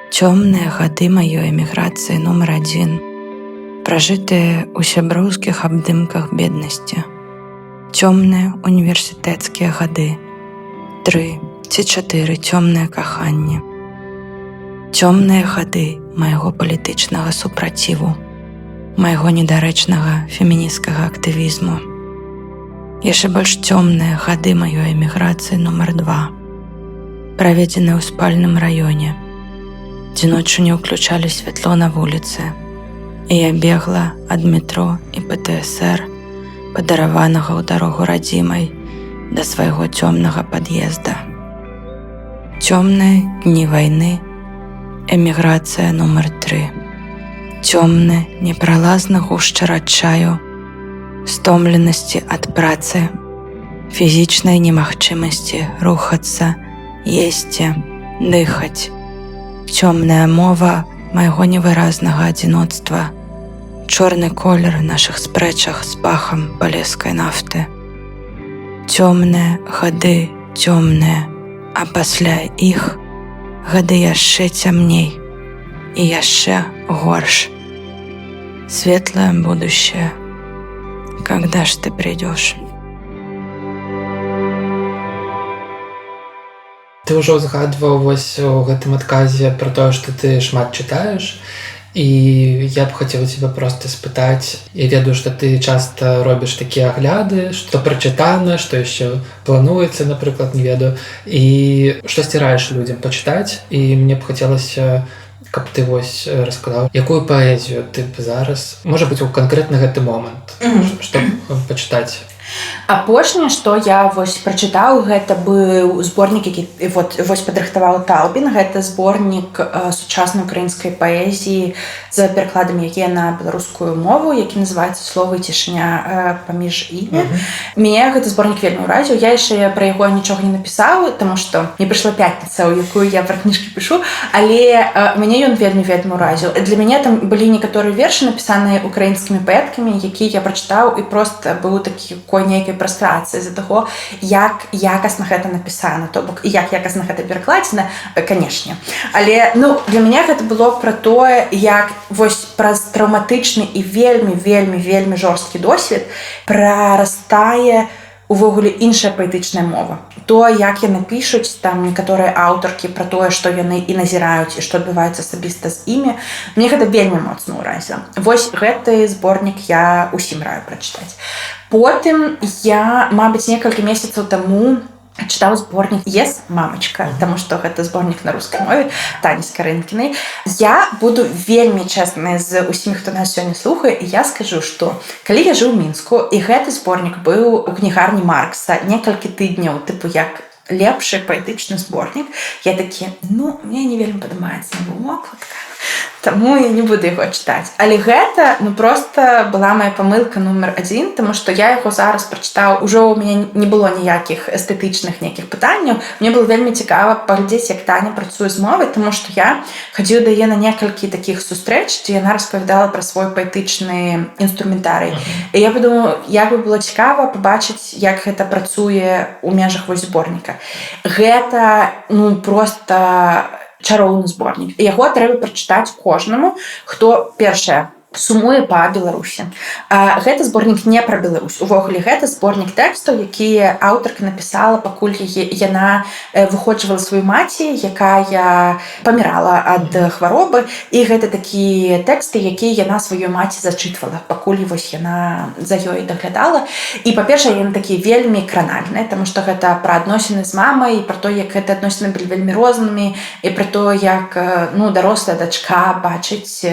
Цёмныя гады маёй эміграцыі нумар 1, пражытыя ў сяброўскіх абдымках беднасці. Цёмныя універсітэцкія гады, 3 ці 4 цёмныя каханні. Цёмныя гады майго палітычнага супраціву, майго недарэчнага фемінісцкага актывізму. Яшчэ больш цёмныя гады маёй эміграцыі нумар 2, праведзеныя ў спальным раёне, дзе ноччу не ўключалі святло на вуліцы, і я бегла ад метро і ПТСР, падараванага ў дарогу радзімай, да свайго цёмнага пад'езда. Цёмныя дні вайны, эміграцыя нумар 3. Цёмны, непралазны гушчар адчаю, стомленасці ад працы, фізічнай немагчымасці рухацца, есці, дыхаць. Цёмная мова майго невыразнага адзіноцтва, чорны колер нашых спрэчах з пахам палескай нафты. Цёмныя гады, цёмныя, а пасля іх гады яшчэ цямней і яшчэ горш. Светлое будущее, когда ж ты придёшь? Ты ўжо згадваў вось у гэтым адказе пра тое, што ты шмат чытаеш, і я б хацеў цябе проста спытаць. Я ведаю, што ты часта робіш такія агляды, што прачытана, што яшчэ плануецца, напрыклад, не ведаю, і штосьці раіш людзям пачытаць, і мне б хацелася, каб ты вось расказаў, якую паэзію ты б зараз, можа быць, у канкрэтна гэты момант, што пачытаць. Апошняе, што я вось прачытаў, гэта быў зборнік, які вось падрыхтаваў Таубін. Гэта зборнік сучаснай украінскай паэзіі з перакладамі, якія на беларускую мову, які называецца «Словы цішыня паміж імі». Мяне гэты зборнік вельмі ўразіў. Я яшчэ пра яго нічога не напісаў, таму што не прыйшла пятніца, у якую я пра кніжкі пішу, але мяне ён вельмі ўразіў. Для мяне там былі некаторыя вершы, напісаныя украінскімі паэткамі, якія я прачытаў, і проста быў такі нейкай прастрацыі з-за таго, як якасна гэта напісана, то бок, і як якасна гэта перакладзена, канешне. Але, для мяне гэта было пра тое, як вось праз траўматычны і вельмі жорсткі досвед прарастае увогуле іншая паэтычная мова. То, як яны пішуць, там некаторыя аўтаркі пра тое, што яны і назіраюць, і што адбываецца асабіста з імі, мне гэта вельмі моцна ўразіла. Вось гэты зборнік я усім раю прачытаць. Потым я, мабыць, некалькі месяцаў таму чытаў зборнік «Ес, мамачка», таму што гэта зборнік на рускай мове Тані Скарынкінай. Я буду вельмі чэсная з усімі, хто нас сёння слухае, і я скажу, што калі я жыў у Мінску, і гэты зборнік быў у кнігарні Маркса некалькі тыдняў, тыпу як лепшы паэтычны зборнік, я такі, мне не вельмі падабаецца вокладка. Таму я не буду яго чытаць. Але гэта просто была моя памылка нумар 1, таму што я яго зараз прачытаў, ужо ў мяне не было ніякіх эстэтычных нейкіх пытанняў. Мне было вельмі цікава паглядзець, як Таня працуе з мовай, таму што я хадзіў да яе на некалькі такіх сустрэч, дзе яна распавядала пра свой паэтычны інструментарый. І я подумала, як бы было цікава пабачыць, як гэта працуе ў межах вось зборніка. Гэта просто чароўны зборнік. Яго трэба прачытаць кожнаму, хто першае сумуе па Беларусі. Гэта зборнік не пра Беларусь. Увогуле гэта зборнік тэкстаў, якія аўтарка напісала, пакуль яна выходжвала сваю маці, якая памірала ад хваробы, і гэта такія тэксты, якія яна сваёй маці зачытвала, пакуль вось яна за ёй даглядала. І па-першае, яны такія вельмі кранальныя, таму што гэта пра адносіны з мамай, пра то, як гэта адносіны былі вельмі рознымі, і пра то, як дарослая дачка бачыць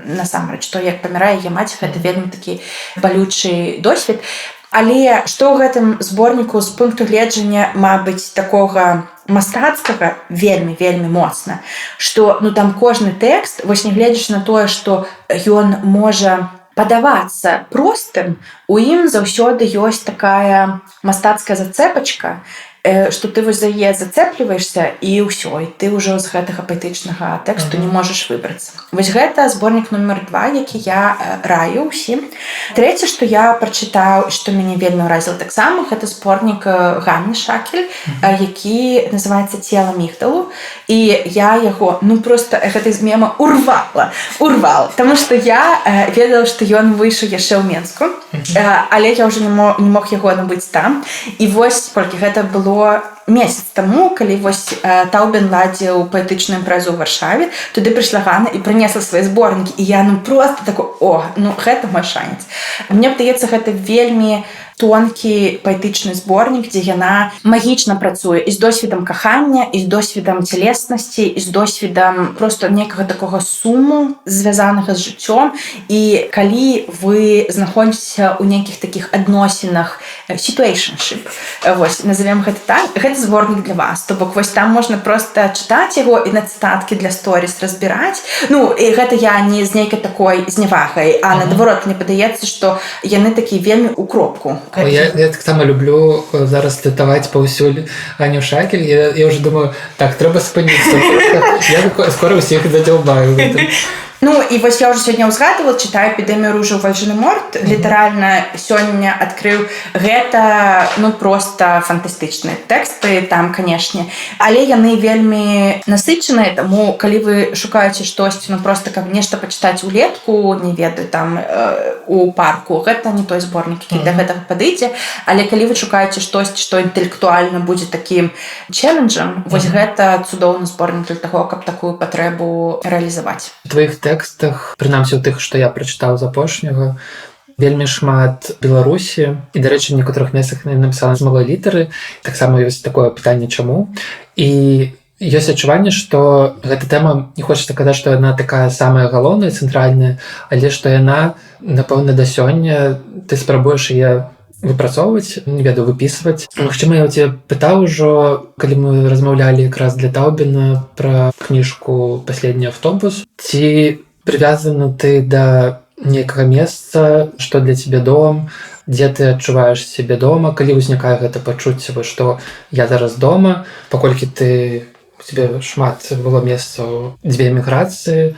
насамрэч, што як памірае яе маці, гэта вельмі такі балючы досвед. Але што ў гэтым зборніку з пункту гледжання, мабыць, такога мастацкага вельмі моцна, што там кожны тэкст, вось не гледзяш на тое, што ён можа падавацца простым, у ім заўсёды ёсць такая мастацкая зацэпачка, што ты вось за яе зацэпліваешся, і ўсё, і ты ўжо з гэтага паэтычнага тэксту не можаш выбрацца. Вось гэта зборнік нумар 2, які я раю ўсім. Трэцяе, што я прачытаў, што мяне вельмі ўразіла таксама, гэта зборнік Ганны Шакель, які называецца «Цела мігдалу». І я яго, просто гэта з мема урвала, таму што я ведала, што ён выйшаў яшчэ ў Менску, але я ўжо не мог яго набыць там. І вось, колькі гэта было месяц таму, калі вось Таўбін ладзіў паэтычную імпрэзу ў Варшаве, туды прыйшла Ганна і прынесла свае зборнікі, і я просто такой, гэта мой шанец. Мне падаецца, гэта вельмі тонкі паэтычны зборнік, дзе яна магічна працуе і з досведам кахання, і з досведам цялеснасці, і з досведам просто некага такога суму, звязанага з жыццём. І калі вы знаходзіцеся ў нейкіх такіх адносінах, situationship, вось, назовем гэта так, гэта зборнік для вас. То бок, вось там можна просто чытаць яго і на цытаткі для сторіс разбіраць. І гэта я не з нейкай такой зневагай, а наадварот, мне падаецца, што яны такія вельмі ў кропку. Я таксама люблю зараз цытаваць паўсюль Аню Шакель. Я уже думаю, так, трэба спыніцца. Я скора ўсіх задзяўбаю. І вось я ўжо сёння ўзгадывала, чытаю «Эпідэмію ружу» Вальжанеморт, літаральна сёння адкрыў. Гэта, проста фантастычныя тэксты там, канешне. Але яны вельмі насычаныя, таму, калі вы шукаеце штосьці, проста каб нешта пачытаць улетку, не ведаю, там, у парку, гэта не той зборнік, які да гэтага падыдзе. Але калі вы шукаеце штосьці, што інтэлектуальна будзе такім чэлленджам, вось гэта цудоўны зборнік для таго, каб такую патрэбу рэалізаваць. Твоіх тэкстах, прынамсі ў тых, што я прачытаў з апошняга, вельмі шмат Беларусі, і, дарэчы, в некаторых месцах напісана з малой літары. Таксама ёсць такое пытанне, чаму. І ёсць адчуванне, што гэта тэма, не хочацца казаць, што яна такая самая галоўная, цэнтральная, але што яна, напэўна, да сёння ты спрабуеш яе выпрацоўваць, не ведаю, выпісваць. Магчыма, я ў цябе пытаў ужо, калі мы размаўлялі якраз для Таўбіна пра кніжку «Последний автобус». Ці прывязаны ты да нейкага месца, што для цябе дом, дзе ты адчуваеш сябе дома, калі ўзнікае гэта пачуцце, што я зараз дома, паколькі у цябе шмат было месцаў, дзве эміграцыі.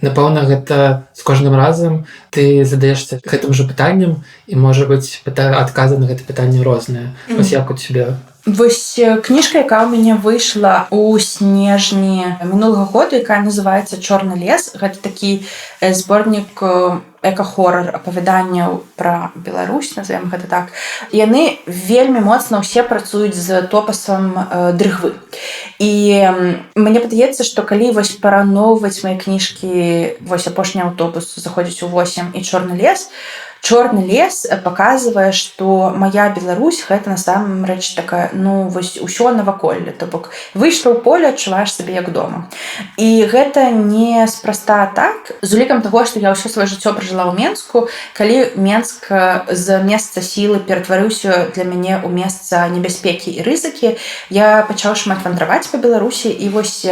Напэўна, гэта з кожным разам ты задаешся гэтым жа пытаннем, і, можа быць, адказы на гэта пытанне розныя. Вось як у цябе? Вось кніжка, якая ў мяне выйшла ў снежні мінулага году, якая называецца «Чорны лес». Гэта такі зборнік эка-хоррор апавяданняў пра Беларусь, назовем гэта так. Яны вельмі моцна ўсе працуюць з топасам дрыгвы. І мне падаецца, што калі вось параўноўваць мае кніжкі, вось апошні аўтобус заходзіць у 8 і «Чорны лес», «Чорны лес» паказвае, што мая Беларусь гэта насамрэч такая, вось усё наваколле. То бок выйшла ў поле, адчуваеш сабе як дома. І гэта не спраста так, з улікам таго, што я ўсё сваё жыццё пражыла жыла ў Менску, калі Менск з месца сілы ператварыўся для мяне ў месца небяспекі і рызыкі, я пачаў шмат вандраваць па Беларусі, і вось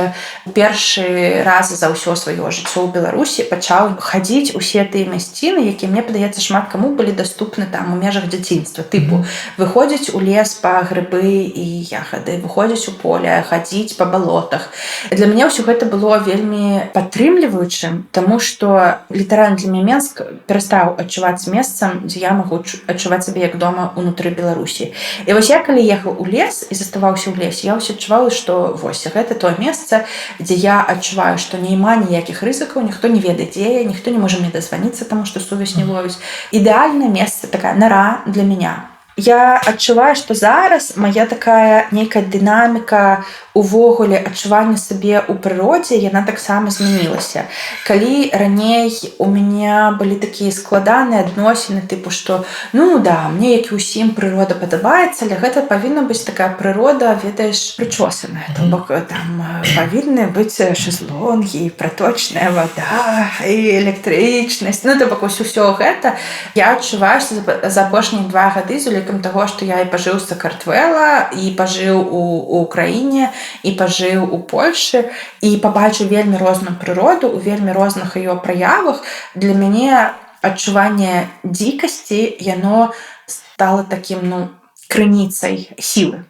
першы раз за ўсё сваё жыццё ў Беларусі пачаў хадзіць усе тыя мясціны, якія, мне падаецца, шмат каму былі даступны там у межах дзяцінства, тыпу выходзіць у лес па грыбы і ягады, выходзіць у поле, хадзіць па балотах. Для мяне ўсё гэта было вельмі падтрымліваючым, таму што літаральна для мяне Менск перастаў адчуваць месцам, дзе я магу адчуваць сябе як дома ўнутры Беларусі. І вось я калі ехаў у лес і заставаўся ў лесе, я ўсё адчувала, што вось гэта тое месца, дзе я адчуваю, што няма ніякіх рызыкаў, ніхто не ведае, дзе я, ніхто не можа мне дазваніцца, таму што сувязь не ловіць. Ідэальнае месца, такая нара для мяне. Я адчуваю, што зараз мая такая нейкая дынаміка увогуле адчування сабе ў прыродзе, яна таксама змянілася. Калі раней у мяне былі такія складаныя адносіны, тыпу, што мне, як і ўсім, прырода падабаецца, але гэта павінна быць такая прырода, ведаеш, прычосаная. То бок там павінны быць шезлонгі, праточная вада і электрычнасць. То бок усё гэта я адчуваю, што за апошнія 2 гады, з улікам таго, што я і пажыў з Сакартвэла, і пажыў у Украіне, і пажыў у Польшы, і пабачыў вельмі розную прыроду у вельмі розных яе праявах, для мяне адчуванне дзікасці, яно стала такім, крыніцай сілы.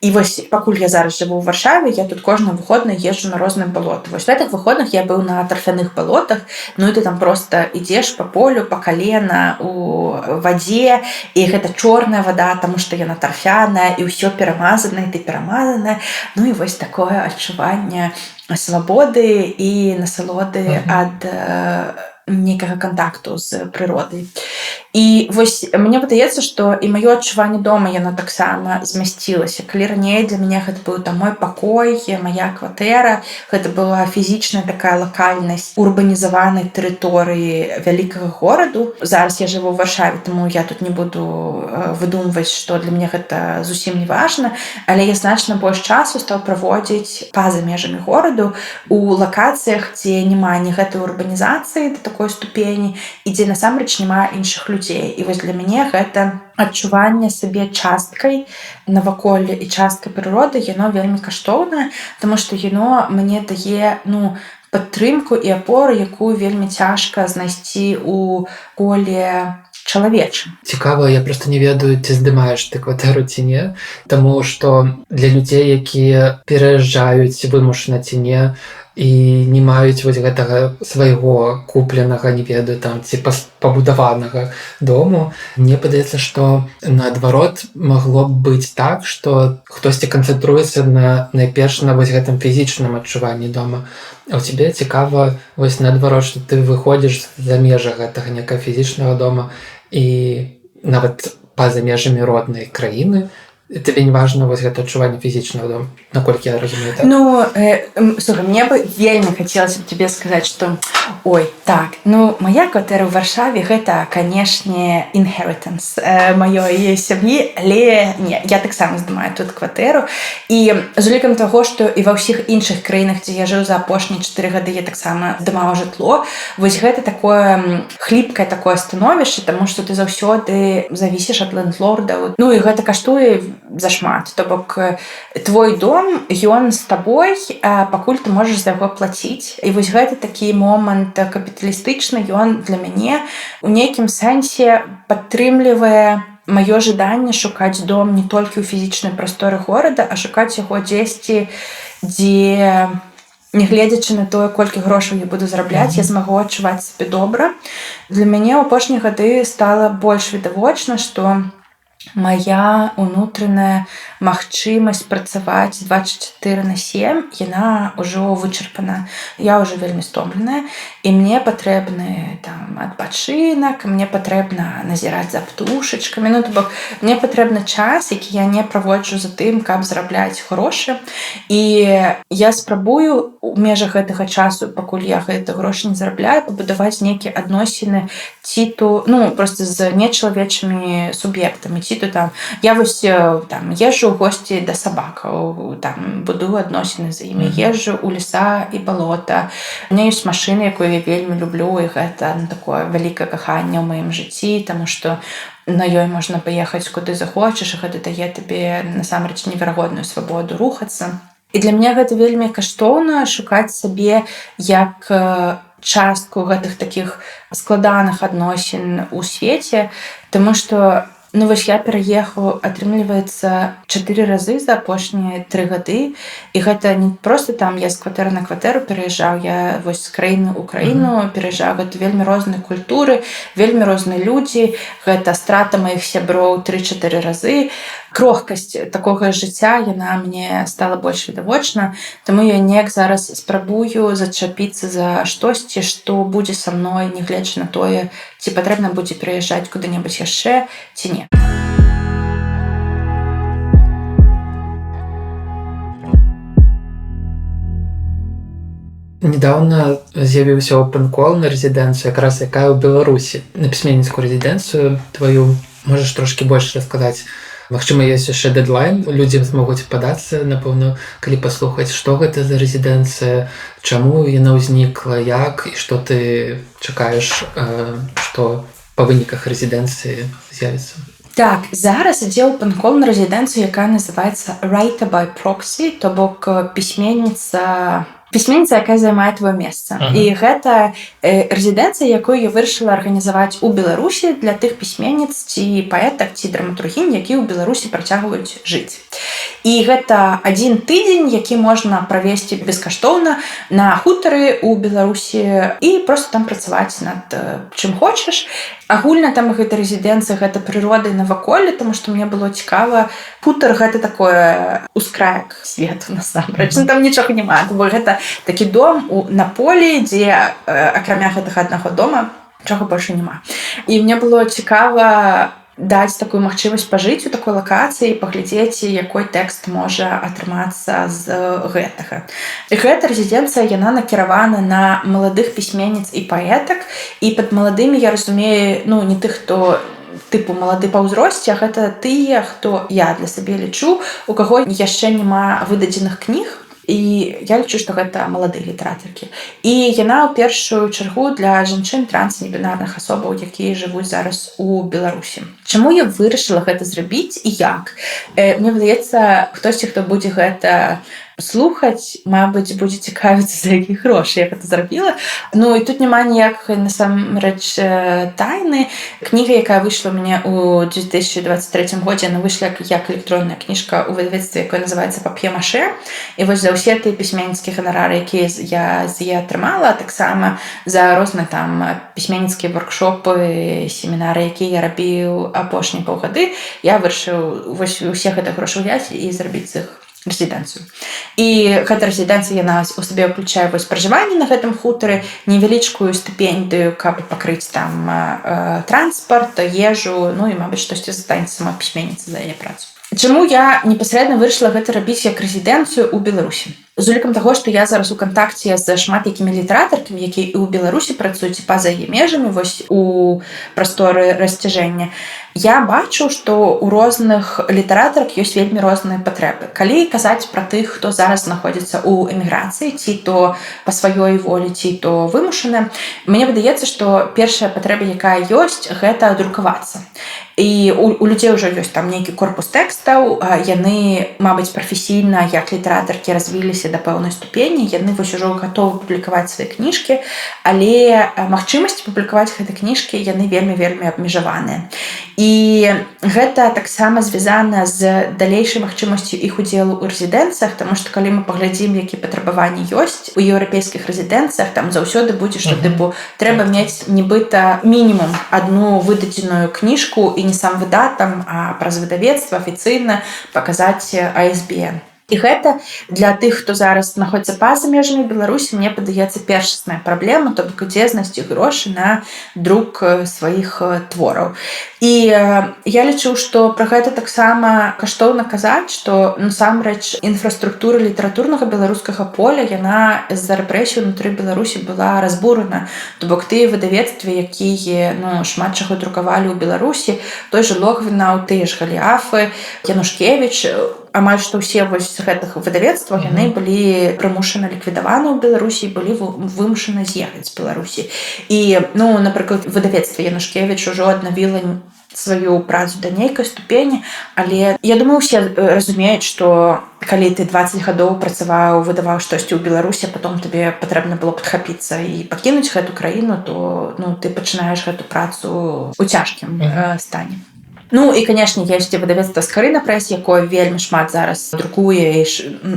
І вось пакуль я зараз жыву ў Варшаве, я тут кожны выходны езджу на розныя балоты. Вось в гэтых выходных я быў на тарфяных балотах, і ты там проста ідзеш па полю, па калена у вадзе, і гэта чорная вада, таму што яна тарфяная, і ўсё перамазанае, ты перамазаная. І вось такое адчуванне свабоды і насалоды ад нейкага кантакту з прыродай. І вось мне падаецца, што і маё адчуванне дома, яно таксама змясцілася. Калі раней для мяне гэта быў там мой пакой, мая кватэра, гэта была фізічная такая лакальнасць урбанізаванай тэрыторыі вялікага гораду. Зараз я жыву ў Варшаве, таму я тут не буду выдумваць, што для мяне гэта зусім не важна, але я значна больш часу стаў праводзіць па-за межамі гораду у лакацыях, дзе няма ні гэтай урбанізацыі да такой ступені, і дзе насамрэч няма іншых людзей. І вось для мяне гэта адчуванне сабе часткай наваколля і часткай прыроды, яно вельмі каштоўнае, таму што яно мне дае падтрымку і апору, якую вельмі цяжка знайсці ў коле чалавечым. Цікава, я проста не ведаю, ці здымаеш ты кватэру ці не, таму што для людзей, якія пераязджаюць вымушана ці не, і не маюць вось гэтага свайго купленага, не ведаю, там, ці пабудаванага дому, мне падаецца, што наадварот магло б быць так, што хтосьці канцэнтруецца найперш на вось гэтым фізічным адчуванні дома. А ў цябе цікава вось наадварот, што ты выходзіш за межы гэтага некага фізічнага дома і нават па-за межамі роднай краіны, тебе не важно вось гэта адчуванне фізічнага дома, наколькі я разумею, так? Слухай, мне бы вельмі хацелася б тебе сказаць, што мая кватэра ў Варшаве гэта, канешне, inheritance маёй сям'і, але не, я таксама здымаю тут кватэру, і з улікам таго, што і ва ўсіх іншых краінах, дзе я жыў за апошнія 4 гады, я таксама здымала жытло, вось гэта такое хліпкае такое становішча, таму што ты заўсёды завісіш ад лендлордаў, і гэта каштуе зашмат. То бок твой дом, ён з табой, пакуль ты можаш за яго плаціць. І вось гэты такі момант капіталістычны, ён для мяне у нейкім сэнсе падтрымлівае маё жаданне шукаць дом не толькі ў фізічнай прасторы горада, а шукаць яго дзесьці, дзе, нягледзячы на тое, колькі грошаў я буду зарабляць, я змагу адчуваць сабе добра. Для мяне ў апошнія гады стала больш відавочна, што мая унутраная магчымасць працаваць 24/7, яна ўжо вычарпана. Я ўжо вельмі стомленая, і мне патрэбны адпачынак, мне патрэбна назіраць за птушачкамі. То бок мне патрэбны час, які я не праводжу за тым, каб зарабляць грошы. І я спрабую у межах гэтага часу, пакуль я гэты грошы не зарабляю, пабудаваць нейкія адносіны проста з нечалавечымі суб'ектамі, ці то там я вось там езжу ў госці да сабакаў, там будую адносіны з імі, езжу ў леса і балота. У меня ёсць машына, якую я вельмі люблю, і гэта такое вялікае каханне ў маім жыцці, таму што на ёй можна паехаць куды захочаш, і гэта дае табе насамрэч неверагодную свабоду рухацца. І для мяне гэта вельмі каштоўна шукаць сабе як частку гэтых такіх складаных адносін у свеце, таму што вось я пераехаў, атрымліваецца 4 разы за апошнія 3 гады, і гэта не проста там я з кватэры на кватэру пераязджаў, я вось з краіны ў краіну пераязджаў. Гэта вельмі розныя культуры, вельмі розныя людзі, гэта страта маіх сяброў 3-4 разы. Крохкасць такога жыцця, яна мне стала больш відавочна, таму я неяк зараз спрабую зачапіцца за штосьці, што будзе са мной, нягледзячы на тое, ці патрэбна будзе пераязджаць куды-небудзь яшчэ, ці не. Недавно з'явіўся open-call на рэзідэнцыю, якраз якая ў Беларусі. На пісьменніцкую рэзідэнцыю твою можаш трошкі больш расказаць. Магчыма, ёсць яшчэ дэдлайн, людзі змогуць падацца, напэўна, калі паслухаць, што гэта за рэзідэнцыя, чаму яна ўзнікла, як і што ты чакаеш, што па выніках рэзідэнцыі з'явіцца. Так, зараз ідзе open-call на рэзідэнцыю, якая называецца Writer by Proxy, то бок пісьменніца, якая займае твоё месца. І гэта рэзідэнцыя, якую я вырашыла арганізаваць у Беларусі для тых пісьменніц ці паэтак ці драматургінь, якія ў Беларусі працягваюць жыць. І гэта 1 тыдзень, які можна правесці бескаштоўна на хутары ў Беларусі і проста там працаваць над чым хочаш. Агульна там гэта рэзідэнцыя, гэта прырода і наваколле, таму што мне было цікава. Хутар гэта такое ускраек свету насамрэч. Там нічога няма, бо гэта такі дом на полі, дзе акрамя гэтага аднаго дома нічога больш няма. І мне было цікава даць такую магчымасць пажыць у такой лакацыі, паглядзець, якой тэкст можа атрымацца з гэтага. І гэта рэзідэнцыя, яна накіравана на маладых пісьменніц і паэтак, і пад маладымі я разумею, не тых, хто тыпу малады па ўзросце, а гэта тыя, хто я для сабе лічу, у каго яшчэ няма выдадзеных кніг, і я лічу, што гэта маладыя літаратаркі. І яна ў першую чаргу для жанчын транснебінарных асобаў, якія жывуць зараз у Беларусі. Чаму я вырашыла гэта зрабіць і як? Мне выдаецца, хтосьці, хто будзе гэта слухаць, мабыць, будзе цікавіцца, за які грошы я гэта зрабіла. І тут няма ніякай насамрэч тайны. Кніга, якая выйшла ў мяне ў 2023 годзе, яна выйшла як электронная кніжка ў выдавецтве, якое называецца «Пап'е-маше». І вось за ўсе тыя пісьменніцкія ганарары, якія я з яе атрымала, таксама за розныя там пісьменніцкія воркшопы, семінары, якія я рабіў апошнія паўгады, я вырашыў вось усе гэтыя грошы ўзяць і зрабіць з іх рэзідэнцыю. І гэта рэзідэнцыя, яна у сабе ўключае вось пражыванне на гэтым хутары, невялічкую стыпендыю, каб пакрыць там транспарт, ежу, і, мабыць, штосьці застанецца сама пісьменніца за яе працу. Чаму я непасрэдна вырашыла гэта рабіць як рэзідэнцыю ў Беларусі? З улікам таго, што я зараз у кантакце з шмат якімі літаратаркамі, якія і ў Беларусі працуюць па-за яе межамі, вось у прасторы расцяжэння, я бачу, што ў розных літаратарак ёсць вельмі розныя патрэбы. Калі казаць пра тых, хто зараз знаходзіцца ў эміграцыі, ці то па сваёй волі, ці то вымушана, мне выдаецца, што першая патрэба, якая ёсць, гэта друкавацца. І у людзей ўжо ёсць там нейкі корпус тэкстаў, яны, мабыць, прафесійна, як літаратаркі развіліся да пэўнай ступені, яны вось ужо гатовы публікаваць свае кніжкі, але магчымасці публікаваць гэтыя кніжкі, яны вельмі-вельмі абмежаваныя. І гэта таксама звязана з далейшай магчымасцю іх удзелу ў рэзідэнцыях, таму што калі мы паглядзім, якія патрабаванні ёсць у еўрапейскіх рэзідэнцыях, там заўсёды будзе, што трэба мець нібыта мінімум адну выдадзеную кніжку і не сам выдатам, а праз выдавецтва афіцыйна паказаць ISBN. І гэта для тых, хто зараз знаходзіцца па-за межамі Беларусі, мне падаецца першасная праблема, то бок ідзе знайсці грошы на друк сваіх твораў. І я лічу, што пра гэта таксама каштоўна казаць, што насамрэч інфраструктура літаратурнага беларускага поля, яна з-за рэпрэсій унутры Беларусі была разбурана. То бок тыя выдавецтвы, якія шмат чаго друкавалі ў Беларусі, той же Логвінаў, тыя ж Галіафы, Янушкевіч, амаль што ўсе вось гэтых выдавецтваў яны былі прымушана ліквідаваны ў Беларусі, былі вымушаны з'ехаць з Беларусі. І, напрыклад, выдавецтва Янушкевіч ужо аднавіла сваю працу да нейкай ступені, але я думаю, усе разумеюць, што калі ты 20 гадоў працаваў, выдаваў штосьці ў Беларусі, а потом табе патрэбна было падхапіцца і пакінуць гэту краіну, то ты пачынаеш гэту працу ў цяжкім стане. І, канешне, ёсць выдавецтва Скарына Прэс, якое вельмі шмат зараз друкуе.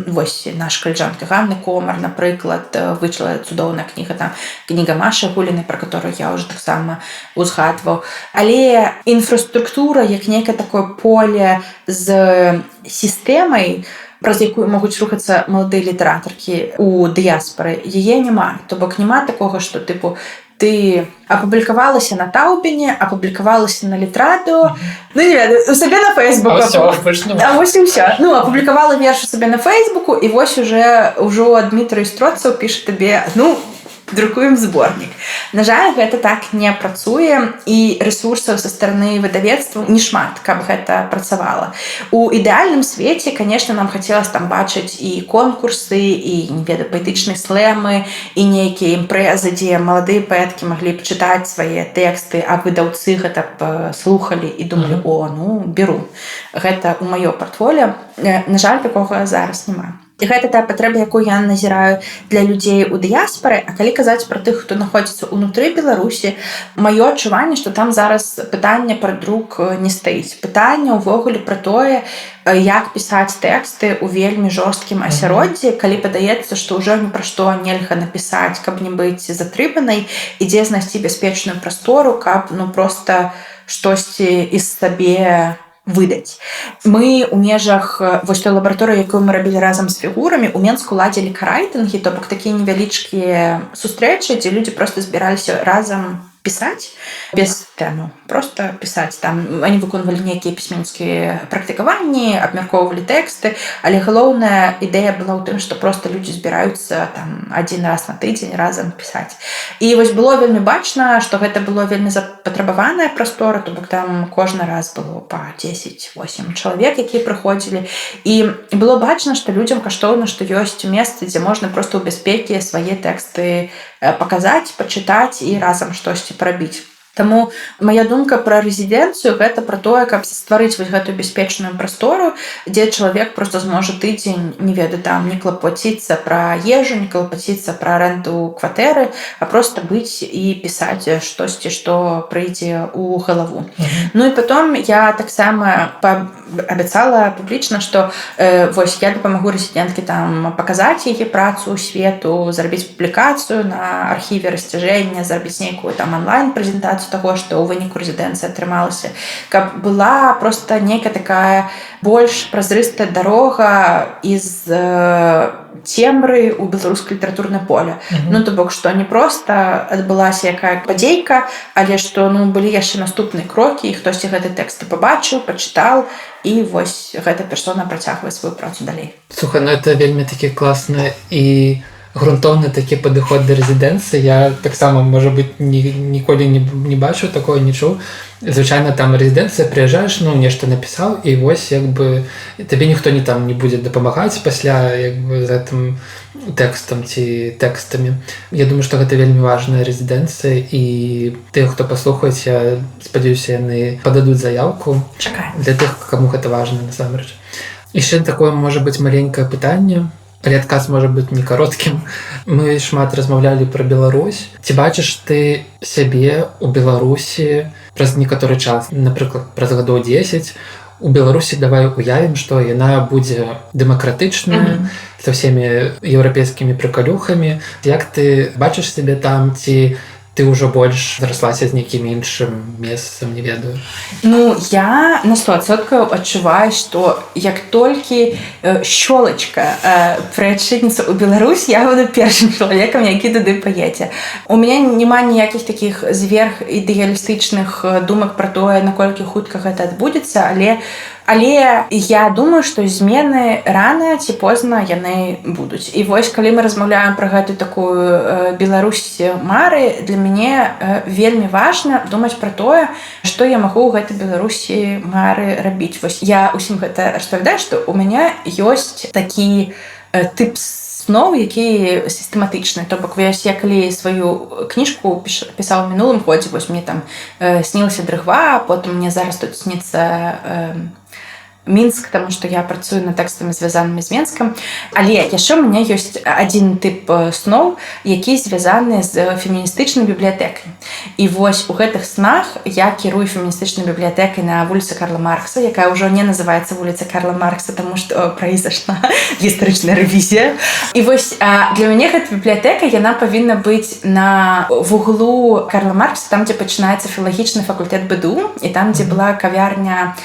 Вось наша каледжанка Ганны Комар, напрыклад, выйшла цудоўная кніга, там кніга Машы Гулінай, пра которую я ўжо таксама узгадваў. Але інфраструктура, як нейкае такое поле з сістэмай, праз якую могуць рухацца маладыя літаратаркі ў дыяспары, яе няма. То бок няма такога, што ты апублікавалася на Таубіне, апублікавалася на Літрадо, не ведаю, у сабе на Фейсбуку. Вось і ўсё. Апублікавала верш у сабе на Фейсбуку, і вось ужо Дмітрый Строцаў піша табе, друкуем зборнік. На жаль, гэта так не працуе, і рэсурсаў са стороны выдавецтва не шмат, каб гэта працавала. У ідэальным свеце, конечно, нам хацелася там бачыць і конкурсы, і, не ведаю, паэтычныя слэмы, і нейкія імпрэзы, дзе маладыя паэткі маглі б чытаць свае тэксты, а выдаўцы гэта б слухалі і думалі, беру. Гэта ў маё партфоліо. На жаль, такога зараз няма. І гэта тая патрэба, якую я назіраю для людзей у дыяспары. А калі казаць пра тых, хто знаходзіцца ўнутры Беларусі, маё адчуванне, што там зараз пытанне пра друк не стаіць. Пытанне ўвогуле пра тое, як пісаць тэксты ў вельмі жорсткім асяроддзі, калі падаецца, што ўжо ні пра што нельга напісаць, каб не быць затрыманай, ідзе знайсці бяспечную прастору, каб проста штосьці з сабе выдаць. Мы ў межах вось той лабараторыі, якую мы рабілі разам з фігурамі, у Менску ладзілі карайтынгі, то бок такія невялічкія сустрэчы, дзе людзі проста збіраліся разам пісаць без тэму, просто пісаць. Там они выконвалі нейкія пісьменніцкія практыкаванні, абмяркоўвалі тэксты, але галоўная ідэя была ў тым, што просто людзі збіраюцца там адзін раз на тыдзень разам пісаць. І вось было вельмі бачна, што гэта было вельмі запатрабаваная прастора, то бок там кожны раз было па 10-8 чалавек, якія прыходзілі. І было бачна, што людзям каштоўна, што ёсць месцы, дзе можна проста ў бяспекі свае тэксты паказаць, пачытаць і разам штосьці парабіць. Таму моя думка пра рэзідэнцыю гэта пра тое, каб стварыць вось гэтую бяспечную прастору, дзе чалавек проста зможа тыдзень, не ведаю, там не клапаціцца пра ежу, не клапаціцца пра арэнду кватэры, а проста быць і пісаць штосьці, што прыйдзе ў галаву. І потом я таксама абяцала публічна, што вось я дапамагу рэзідэнткі там паказаць яе працу свету, зрабіць публікацыю на архіве расцяжэння, зрабіць нейкую там онлайн-прэзентацыю таго, што ў выніку рэзідэнцыі атрымалася, каб была проста нейкая такая больш празрыстая дарога з цемры ў беларускае літаратурнае поле. То бок, што не проста адбылася якая падзейка, але што былі яшчэ наступныя крокі, і хтосьці гэты тэкст пабачыў, пачытаў, і вось гэта персона працягвае сваю працу далей. Слухай, это вельмі такі класны і грунтоўны такі падыход да рэзідэнцыі. Я таксама, можа быць, ніколі не бачыў такого, не чуў. Звычайна там рэзідэнцыя, прыязджаеш, нешта напісаў, і вось табе ніхто не будзе дапамагаць пасля з гэтым тэкстам ці тэкстамі. Я думаю, што гэта вельмі важная рэзідэнцыя, і тых, хто паслухаюць, я спадзяюся, яны пададуць заяўку. Чакаем. Для тых, каму гэта важна насамрэч. Яшчэ такое можа быць маленькае пытанне, але адказ можа быць не кароткім. Мы шмат размаўлялі пра Беларусь. Ці бачыш ты сябе ў Беларусі праз некаторы час, напрыклад, праз гадоў 10, у Беларусі давай уявім, што яна будзе дэмакратычная, са ўсімі еўрапейскімі прыкалюхамі. Як ты бачыш сябе там, ці ты ўжо больш зраслася з нейкім іншым месцам, не ведаю. Ну, я на 100% адчуваю, што як толькі щёлачка прыадчыніцца ў Беларусь, я буду першым чалавекам, які туды паедзе. У мяне няма ніякіх такіх зверхідэалістычных думак пра тое, наколькі хутка гэта адбудзецца, але я думаю, што змены рана ці позна яны будуць. І вось, калі мы размаўляем пра гэтую такую Беларусь мары, для мяне вельмі важна думаць пра тое, што я магу ў гэтай Беларусі мары рабіць. Вось я ўсім гэта распавядаю, што ў мяне ёсць такі тып сноў, які сістэматычны. То бок, я калі сваю кніжку пісаў у мінулым годзе, вось мне там снілася дрыгва, потым мне зараз тут сніцца Мінск, таму што я працую над тэкстамі, звязанымі з Менскам. Але яшчэ ў мяне ёсць адзін тып сноў, які звязаны з феміністычнай бібліятэкай. І вось у гэтых снах я кірую феміністычнай бібліятэкай на вуліцы Карла Маркса, якая ўжо не называецца вуліца Карла Маркса, таму што прайшла гістарычная рэвізія. І вось для мяне гэта бібліятэка, яна павінна быць на вуглу Карла Маркса, там, дзе пачынаецца філалагічны факультэт БДУ, і там, дзе была кавярня,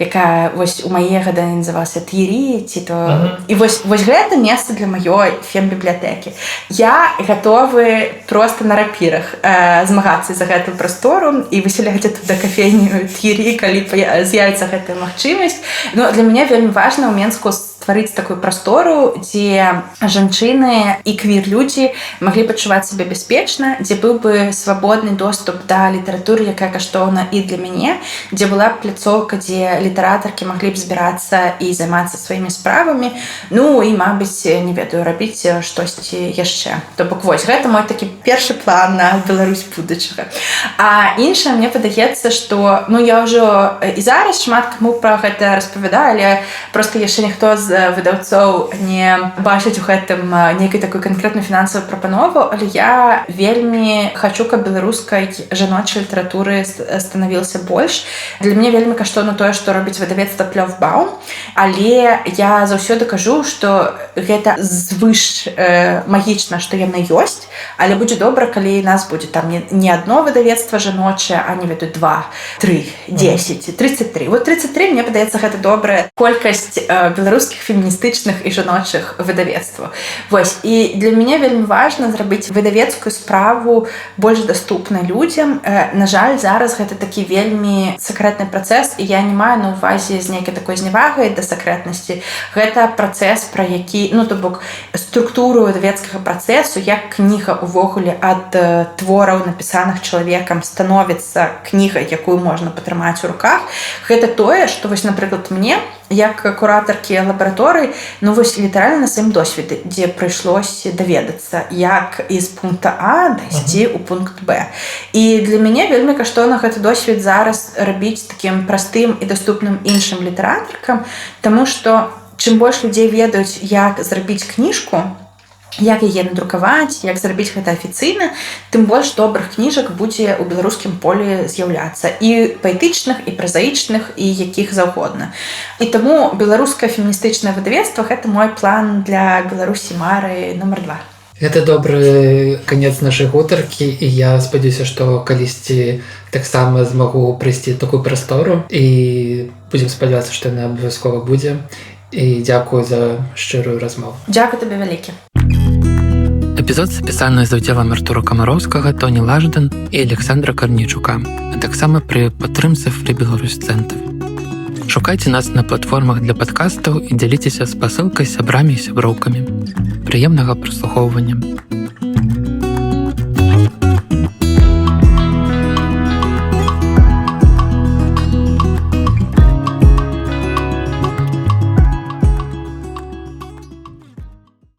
якая вось у мае гады называлася Т'єрі, ці то... І вось гэта месца для маёй фем-бібліятэкі. Я гатовы проста на рапірах змагацца за гэтую прастору і высяляць туды кафейню Т'єрі, калі з'явіцца гэтая магчымасць. Ну, для мяне вельмі важна ў Менску стварыць такую прастору, дзе жанчыны і квір-людзі маглі пачуваць сябе бяспечна, дзе быў бы свабодны доступ да літаратуры, якая каштоўна і для мяне, дзе была б пляцоўка, дзе літаратаркі маглі б збірацца і займацца сваімі справамі, ну і, мабыць, не ведаю, рабіць штосьці яшчэ. То бок, вось, гэта мой такі першы план на Беларусь будучага. А іншае, мне падаецца, што, ну, я ўжо і зараз шмат каму пра гэта распавядаю, але проста яшчэ ніхто з выдаўцоў не бачыць у гэтым нейкай такой канкрэтнай фінансавай прапановы, але я вельмі хачу, каб беларускай жаночай літаратуры станавілася больш. Для мяне вельмі каштоўна тое, што робіць выдавецтва Плёфбаум, але я заўсёды кажу, што гэта звыш магічна, што яна ёсць, але будзе добра, калі нас будзе там не адно выдавецтва жаночае, а не ведаю 2, 3, 10, 33. Вот 33, мне падаецца, гэта добрая колькасць беларускіх феміністычных і жаночых выдавецтваў. Вось, і для мяне вельмі важна зрабіць выдавецкую справу больш даступнай людзям. На жаль, зараз гэта такі вельмі сакрэтны працэс, і я не маю на ўвазе з нейкай такой зневагай да сакрэтнасці. Гэта працэс, пра які, ну, то бок, структуру выдавецкага працэсу, як кніга ўвогуле ад твораў, напісаных чалавекам, становіцца кнігай, якую можна патрымаць у руках. Гэта тое, што, вось, напрыклад, мне, як куратаркі лабараторый, ну вось літаральна на сваім досведзе, дзе прыйшлося даведацца, як з пункта А дайсці ў пункт Б. І для мяне вельмі каштоўна гэты досвед зараз рабіць такім простым і даступным іншым літаратаркам, таму што чым больш людзей ведаюць, як зрабіць кніжку, як яе надрукаваць, як зрабіць гэта афіцыйна, тым больш добрых кніжак будзе ў беларускім полі з'яўляцца. І паэтычных, і празаічных, і якіх заўгодна. І таму беларускае феміністычнае выдавецтва – гэта мой план для Беларусі мары нумар 2. Гэта добры канец нашай гутаркі, і я спадзяюся, што калісьці таксама змагу прыйсці такую прастору, і будзем спадзявацца, што яна абавязкова будзе. І дзякую за шчырую размову. Дзякую табе вялікі. Эпізод запісаны з удзелам Артура Камароўскага, Тоні Лаждан і Александра Карнічука, а таксама пры падтрымцы Free Belarus Центр. Шукайце нас на платформах для падкастаў і дзяліцеся спасылкай з сябрамі і сяброўкамі. Прыемнага праслухоўвання.